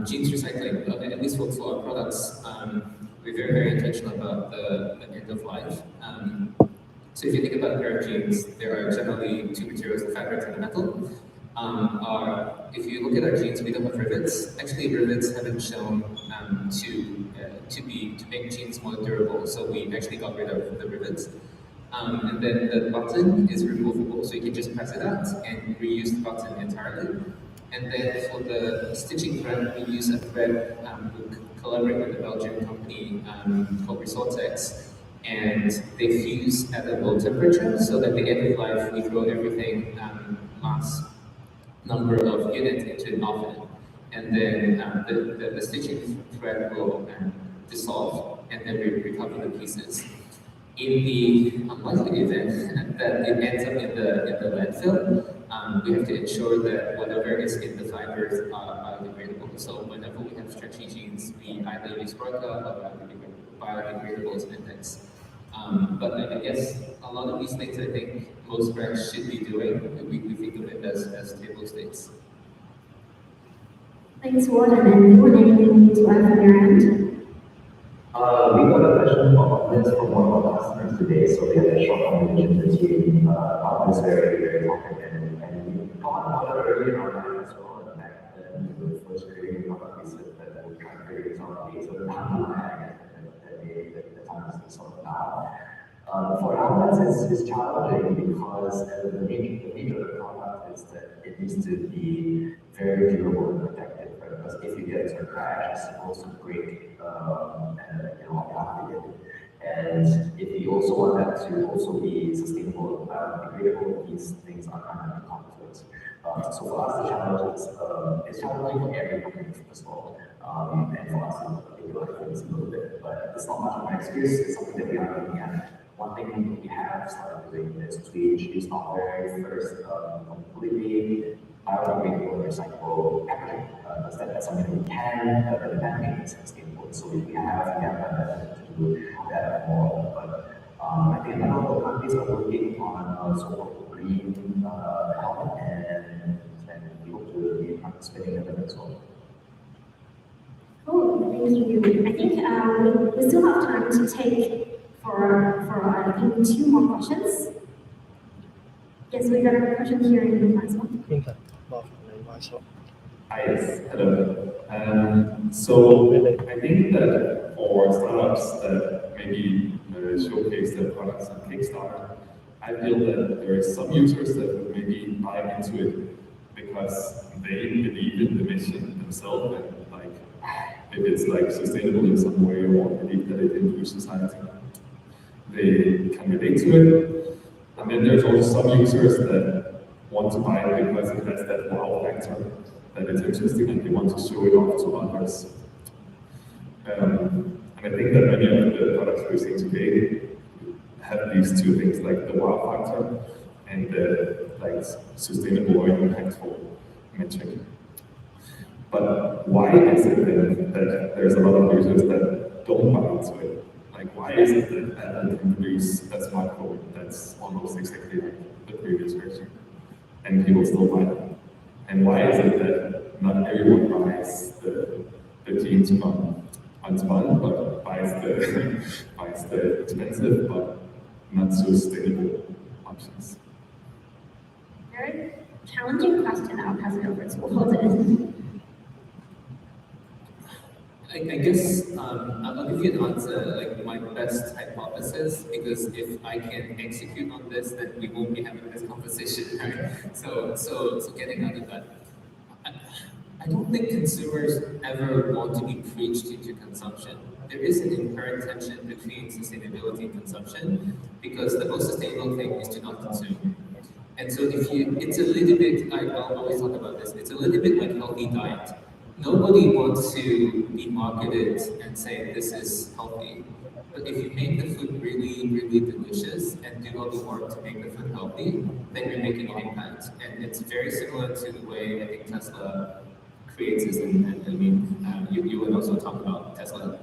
H: Jeans recycling, at least for our products, we're very, very intentional about the end of life. So if you think about a pair of jeans, there are generally two materials, the fabric and the metal. If you look at our jeans, we don't have rivets. Actually, rivets haven't shown to make jeans more durable, so we actually got rid of the rivets. And then the button is removable, so you can just press it out and reuse the button entirely. And then for the stitching thread, we use a thread, we collaborate with a Belgian company called Wristwatches, and they fuse at a low temperature, so that at the end of life, we throw everything mass number of units into an oven. And then the stitching thread will dissolve, and then we recover the pieces. In the unlikely event that it ends up in the landfill, we have to ensure that whatever is in the fibers are biodegradable. So whenever we have stretchy jeans, we either use Broca or biodegradable as index. But I guess a lot of these things I think most brands should be doing. We think of it as table stakes.
I: Thanks, Walden. And Euwen, anything to add from your end?
C: We got a question about this from one of our customers today, so we had a short conversation between this very, very topic, and we thought about it earlier on as well. And back then, the first creating product, we said that we'll try to create some data down the line, and the time is sort of now. For outlets, it's challenging because the nature of the product is that it needs to be very durable and protected. Because if you get it to crash, it's supposed to break, and if you also want that to also be sustainable and biodegradable, these things are kind of conflicts. So for us, the challenge is it's challenging for every company, first of all, and for us, it is a little bit, but it's not much of my experience. It's something that we are looking at. One thing we have started doing is to introduce our very first completely biodegradable recyclable packaging. That's something that we can, the packaging is sustainable. So we have to do that more. But I think a lot of companies are working on sort of green help, and we hope to be participating in that as well.
I: Cool, thank you. I think we still have time to take for I think 2 more questions. Yes, we got a question here in the last one.
K: Hi, hello. So I think that for startups that maybe showcase their products on Kickstarter, I feel that there are some users that would maybe buy into it because they believe in the mission themselves, and like if it's like sustainable in some way or believe that it improves society, they can relate to it. And then there's also some users that want to buy it because it has that wow factor, that it's interesting and they want to show it off to others. And I think that many of the products we're seeing today have these two things, like the wow factor and the like sustainable or impactful metric. But why is it then that there's a lot of users that don't buy into it? Like, why is it that Apple can release a smartphone that's almost exactly like the previous version, and people still buy them? And why is it that not everyone buys the jeans from Untitled, but buys the expensive but not so sustainable options?
I: Very challenging question. I'll pass it over to Walden.
H: I guess I'll give you an answer, like my best hypothesis, because if I can execute on this, then we won't be having this conversation, right? So getting out of that, I don't think consumers ever want to be preached into consumption. There is an inherent tension between sustainability and consumption, because the most sustainable thing is to not consume. And so it's a little bit, I'll always talk about this, it's a little bit like healthy diet. Nobody wants to be marketed and say this is healthy. But if you make the food really, really delicious and do all the work to make the food healthy, then you're making an impact. And it's very similar to the way I think Tesla creates this. And I mean, you would also talk about Tesla.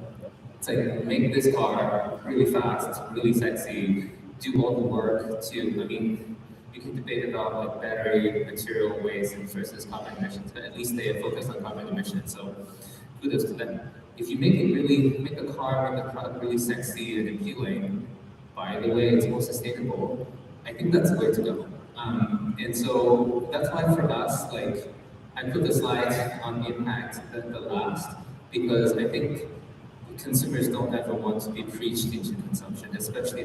H: It's like, make this car really fast, really sexy, do all the work to, I mean, You can debate about like battery material waste versus carbon emissions, but at least they are focused on carbon emissions. So kudos to them. If you make a product really sexy and appealing, by the way, it's more sustainable, I think that's the way to go. And so that's why for us, like, I put the slide on impact the last, because I think consumers don't ever want to be preached into consumption, especially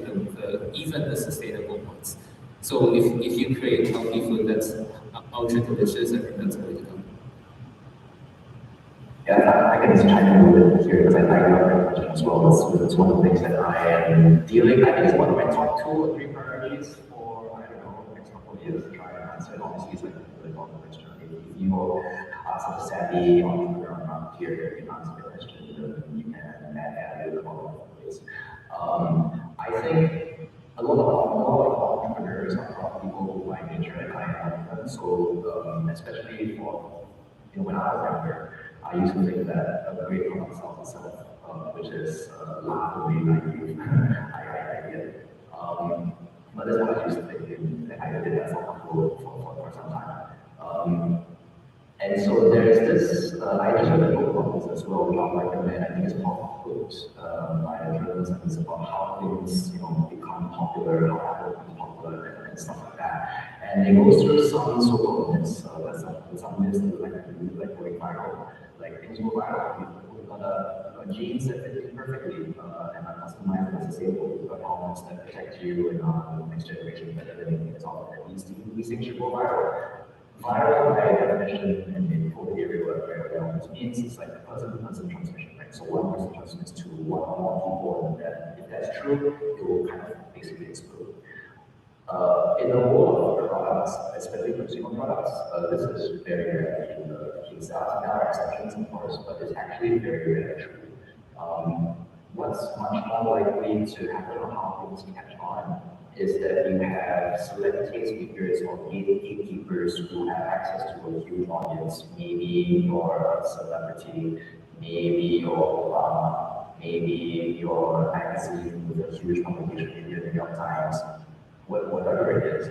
H: even the sustainable ones. So if you create healthy food that's ultra delicious, I think that's the way to go.
C: Yeah, I can just chime in a little bit here because I like your question as well. It's one of the things that I am dealing. I think it's one of my top 2 or 3 priorities for, I don't know, the next couple of years to try and answer it. Obviously, it's like a really long question. If you are such a savvy entrepreneur around here, you can answer the question, you can add value in a lot of ways. I think a lot of entrepreneurs are people who by nature and I am. So especially for when I was younger, I used to think that a great product sells itself, which is laughably naive. I get it. But that's what I used to think, and I did that for some time. And so there's this, I just read a book about this as well, about like a man, I think it's called Quotes by a journalist, and it's about how things, become popular, how Apple becomes popular, and stuff like that. And it goes through some so-called myths, some myths that like going viral, like things go viral. We've got a jeans that fit perfectly and are customized and sustainable. We've got helmets that protect you and the next generation better than anything else out there. These things should go viral. Viral by definition and in code area where it means it's like person-to-person transmission, right? So one person transmits to one or more people, and if that's true, it will kind of basically explode. In the world of products, especially consumer products, this is very rare in the case. There are exceptions, of course, but it's actually very rare, actually. What's much more likely to happen or how things catch on is that you have celebrity speakers or gatekeepers who have access to a huge audience. Maybe you're a celebrity, maybe you're Obama, maybe you're a magazine with a huge publication, maybe the New York Times, whatever it is.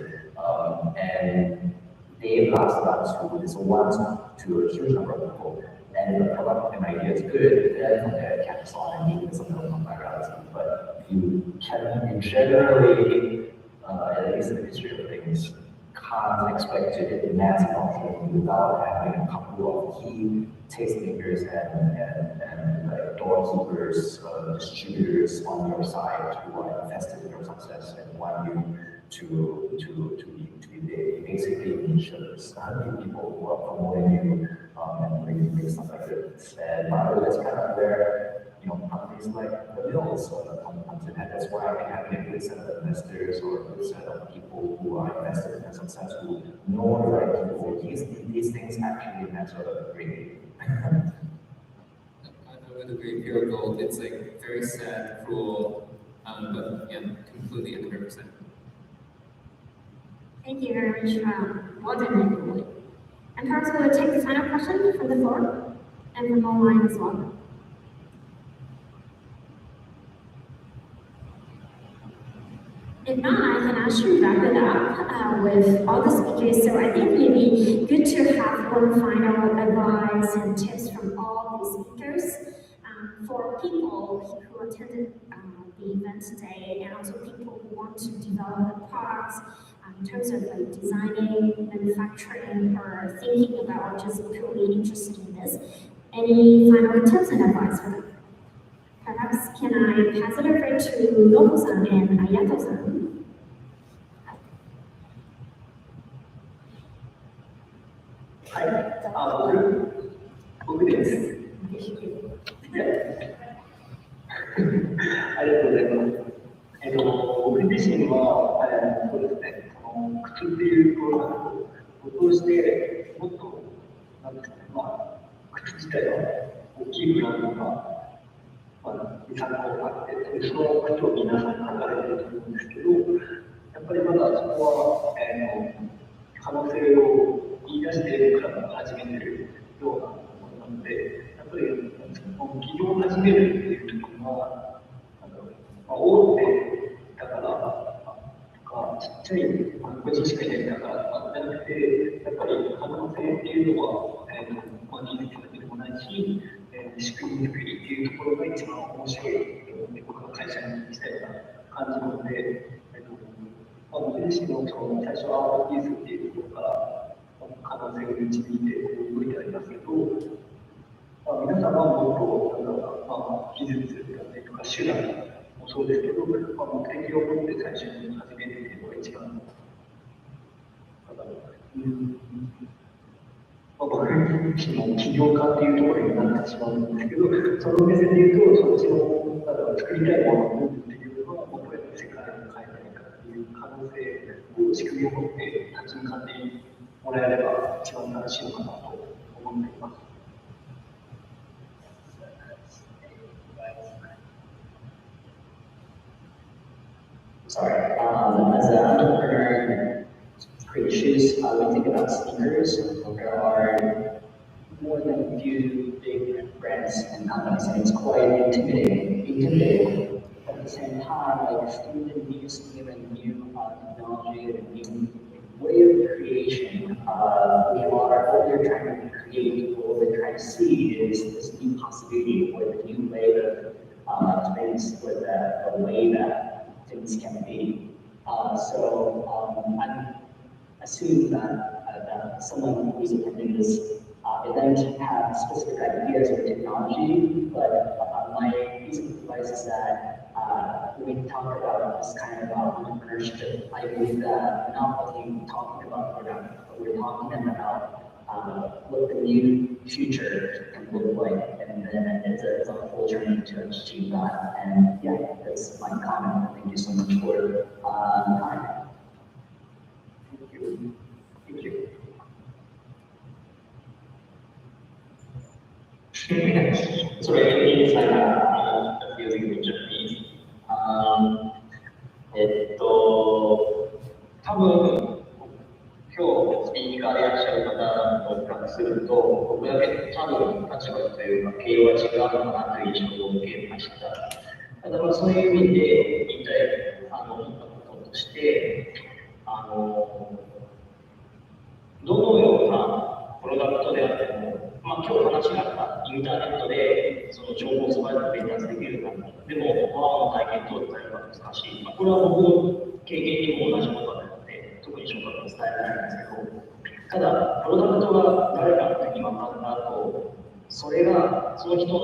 C: And they blast out to this once to a huge number of people. And the product and idea is good, then from there it catches on and needs something on virality. But you generally, at least in the history of things, can't expect to hit mass adoption without having a couple of key tastemakers and like doorkeepers, distributors on your side who are invested in your success and want you to be big. Basically, insurers, people who are promoting you and bringing stuff like this. And that's kind of where companies like the Mills comes in. And that's why we have a good set of investors or a good set of people who are invested in their success, who know the right people. These things actually matter greatly.
H: I would agree, pure gold. It's like very sad, cruel, but yeah, completely 100%.
I: Thank you very much, Walden. And perhaps we'll take the final question from the floor and from online as well. If not, I can actually wrap it up with all the speakers. So I think maybe good to have one final advice and tips from all the speakers for people who attended the event today, and also people who want to develop the products in terms of like designing, manufacturing, or thinking about, or just purely interested in this. Any final tips and advice for them? Perhaps can I pass it over to Nobu-san and Ayato-san?
G: Hi,僕です。ありがとうございます。僕自身は、そうですね、靴っていうプロダクトを通して、もっと、なんですかね、靴自体は大きいブランドが、2、3個あって、その靴を皆さん書かれていると思うんですけど、やっぱりまだそこは、可能性を言い出しているから始めているようなものなので、やっぱり起業を始めるっていうところは、大手だからとか、ちっちゃい個人しかいないから、じゃなくて、やっぱり可能性っていうのは、技術だけでもないし、仕組み作りっていうところが一番面白いと思って僕の会社にしたような感じなので、僕自身も最初は技術っていうところから可能性を導いて動いてありますけど、皆さんはもっと技術だったりとか手段もそうですけど、目的を持って最初に始めるっていうのが一番。僕自身も起業家っていうところになってしまうんですけど、その目線で言うと、そっちの作りたいものっていうのは、どうやって世界を変えたいかっていう可能性を仕組みを持って立ち向かってもらえれば一番正しいのかなと思っています。
F: Sorry. As an entrepreneur, create shoes, we think about sneakers. There are more than a few big brands and companies, and it's quite intimidating. At the same time, like student use new technology and new way of creation, what we're trying to create, what we're trying to see is this new possibility with a new way of things, with a way that things can be. I assume that someone who's attending this event has specific ideas with technology, but my piece of advice is that when we talk about this kind of entrepreneurship, I believe that we're not only talking about product, but we're talking about what the new future can look like, and then it's a whole journey to achieve that. And yeah, that's my comment. Thank you so much for your time.
G: Thank you. Thank you.
L: Sorry, it's like confusing with Japanese. 多分今日スピーカーでいらっしゃる方と比較すると、僕だけ多分立場というか、経路は違うのかなという印象を受けました。ただそういう意味で言いたい思ったこととして、どのようなプロダクトであっても、今日話があったインターネットでその情報を素早く伝達できるか、でも、ワーの体験等で伝えるのは難しい。これは僕の経験にも同じことなので、特に正確に伝えられないんですけど、ただ、プロダクトが誰かって分かった後、それがその人の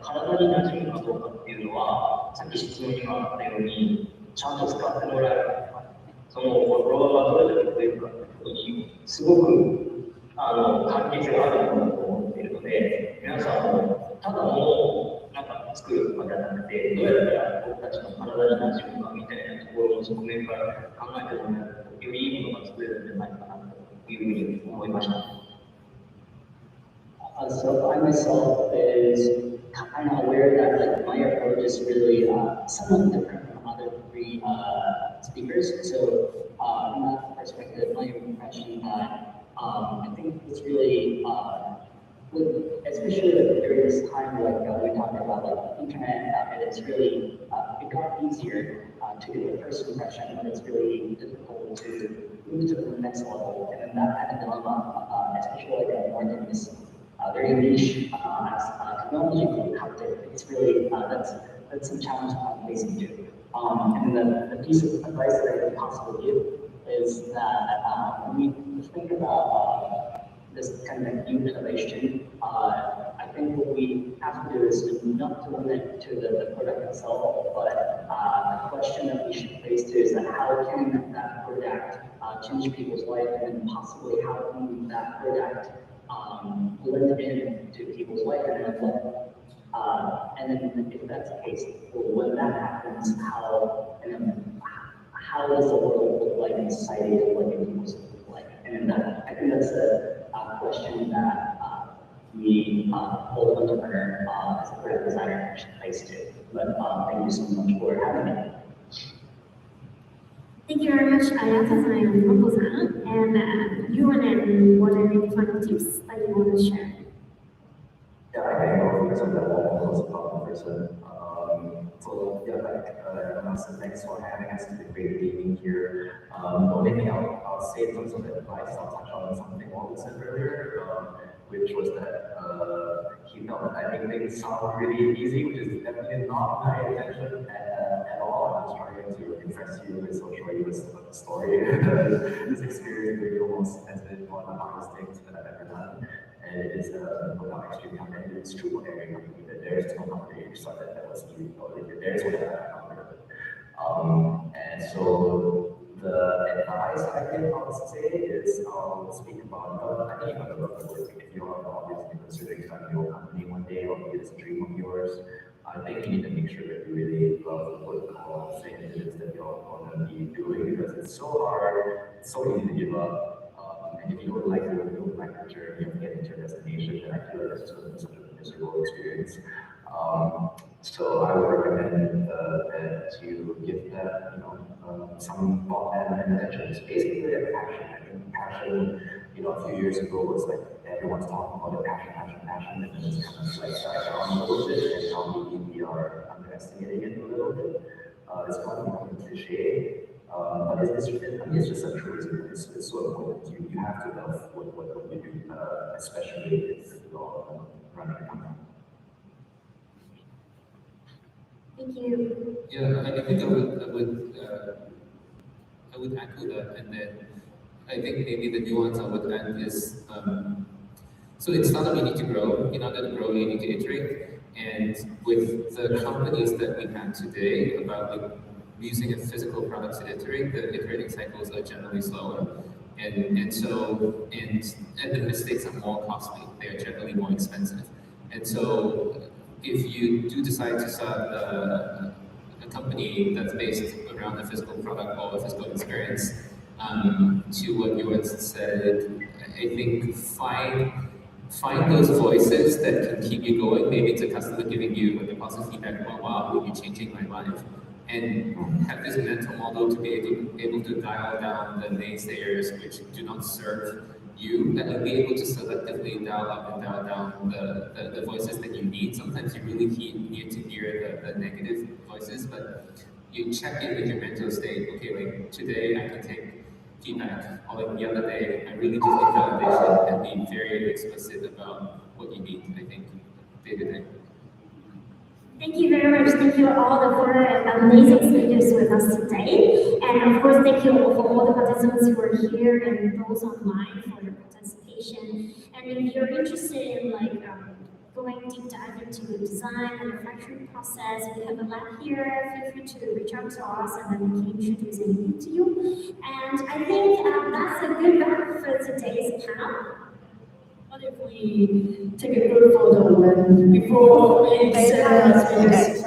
L: 体に馴染むかどうかっていうのは、さっき質問にもあったように、ちゃんと使ってもらえるか、そのフォロワーがどれだけ増えるかっていうことに、すごく関係性があるものだと思っているので、皆さんもただ物を作るとかじゃなくて、どうやったら僕たちの体に馴染むかみたいなところの側面から考えてもらえると、よりいいものが作れるんじゃないかなというふうに思いました。
F: So I myself is kind of aware that like my approach is really somewhat different from other three speakers. So from that perspective, my impression that I think it's really, especially during this time, like we talked about like internet, and it's really it got easier to get the first impression, but it's really difficult to move to the next level, and that kind of dilemma, especially like marketing is very niche as technology and Haptic. It's really that's some challenge I'm facing too. And the piece of advice that I could possibly give is that when we think about this kind of new innovation, I think what we have to do is not to limit to the product itself, but the question that we should face to is that how can that product change people's life, and possibly how can that product blend in to people's life and then if that's the case, when that happens, how does the world look like in society and what do people's look like? And I think that's a question that we, all entrepreneur as a graphic designer should face to. But thank you so much for having me.
I: Thank you very much, Ayato-san and Nobu-san, and Euwen and Walden, any final tips that you want to share?
C: Yeah, I can go because I'm the one who's a person. So yeah, thanks for having us. It's been great being here. The only thing I'll say in terms of advice, I'll touch on something Walden said earlier, which was that he felt that I think things sound really easy, which is definitely not my intention at all. I'm just trying to impress you with social media story. This experience really almost has been one of the hardest things that I've ever done. And it is without extreme company, it's true for every company that there is no company you started that was easy, or if there is whatever company. And so the advice I would say is I'll speak about, I think you're going to love the work. If you're obviously considering starting your company one day, or maybe it's a dream of yours, I think you need to make sure that you really love the work or thing it is that you're going to be doing, because it's so hard, it's so easy to give up. And if you don't like the journey of getting to your destination, then I feel like it's such a miserable experience. So I would recommend that you give that, some thought and attention. It's basically a passion. I think passion, a few years ago was like everyone's talking about it, passion, and then it's kind of like died down a little bit, and now maybe we are underestimating it a little bit. It's kind of becoming cliche. But it's just a truth. It's so important. You have to love what you do, especially if you're running a company.
I: Thank you.
H: Yeah, I think I would echo that, and then I think maybe the nuance I would add is so in startup you need to grow. In order to grow, you need to iterate, and with the companies that we have today, about using a physical product to iterate, the iterating cycles are generally slower, and the mistakes are more costly. They are generally more expensive, and so if you do decide to start a company that's based around a physical product or a physical experience, to what Euwen said, I think find those voices that can keep you going. Maybe it's a customer giving you a positive feedback about, wow, you're changing my life. And have this mental model to be able to dial down the naysayers which do not serve you, and be able to selectively dial up and dial down the voices that you need. Sometimes you really need to hear the negative voices, but you check in with your mental state. Okay, like today I can take feedback, or like the other day I really just need validation, and be very explicit about what you need, I think, day to day.
I: Thank you very much. Thank you all for amazing speakers with us today. And of course, thank you for all the participants who are here and those online for your participation. And if you're interested in going deep dive into the design and manufacturing process, we have a lab here. Feel free to reach out to us, and then we can introduce anything to you. And I think that's a good wrap for today's panel.
D: What if we take a group photo before we set our speakers?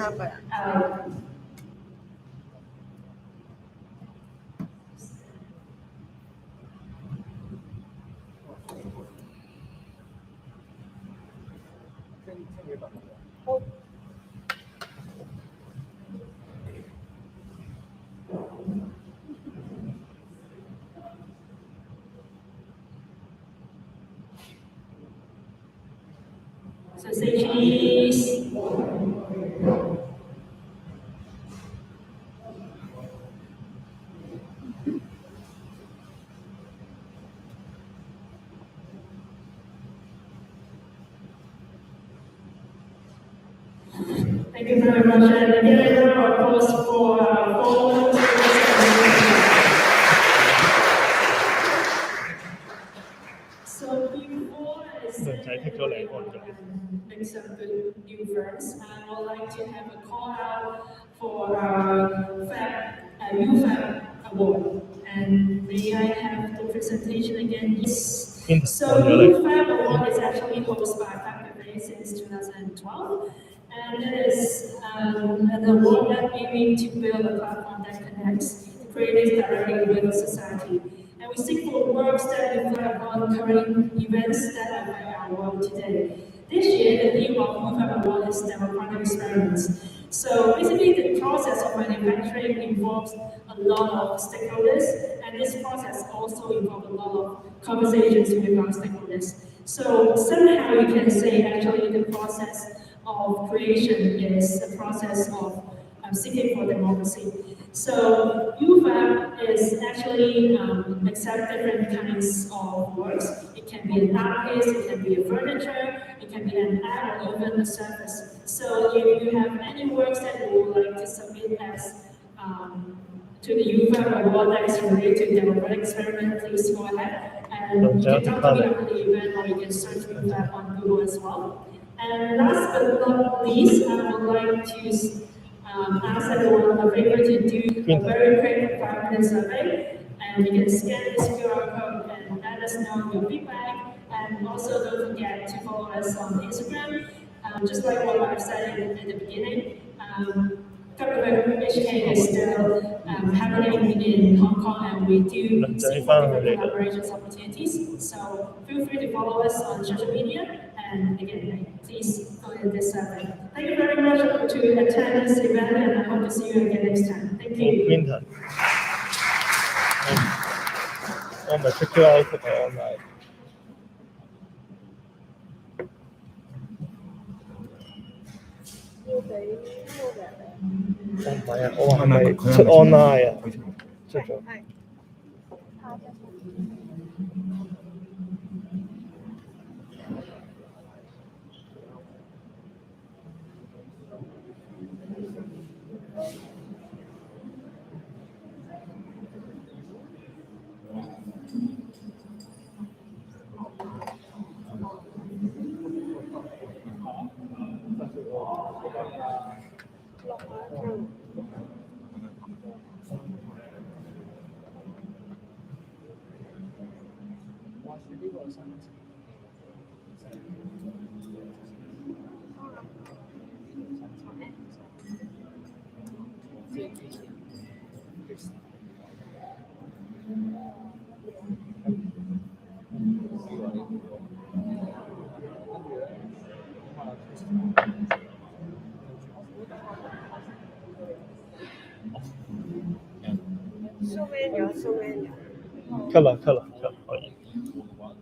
D: So say cheese. Thank you very much, and again, a round of applause for photos. So before I make some good new friends, I would like to have a call out for our UFAB award. And may I have the presentation again? Yes. So UFAB award is actually hosted by Fabrica since 2012. And it is an award that aiming to build a platform that connects creators directly with society. And we seek for works that reflect on current events that affect our world today. This year, the theme of Meetup Award is democratic experiments. So basically, the process of manufacturing involves a lot of stakeholders, and this process also involves a lot of conversations with our stakeholders. So somehow you can say actually the process of creation is a process of seeking for democracy. So UFAB is actually accept different kinds of works. It can be an art piece, it can be a furniture, it can be an app, or even a service. So if you have any works that you would like to submit as to the UFAB award that is related to democratic experiment, please go ahead. And you can talk to me after the event, or you can search UFAB on Google as well. And last but not least, I would like to ask everyone a favor to do a very quick 5-minute survey, and you can scan this QR code and let us know your feedback. And also don't forget to follow us on Instagram. Just like what I've said in the beginning, Fabrica HK is still happening in Hong Kong, and we do see different collaborations opportunities. So feel free to follow us on social media. And again, please go in this survey. Thank you very much to attend this event, and I hope to see you again next time. Thank you.
B: 我咪出 QR code 係 online。
A: 要俾 model
B: 我唔係啊，我話係咪出 online 啊？出咗。
A: So many.
B: cut 啦。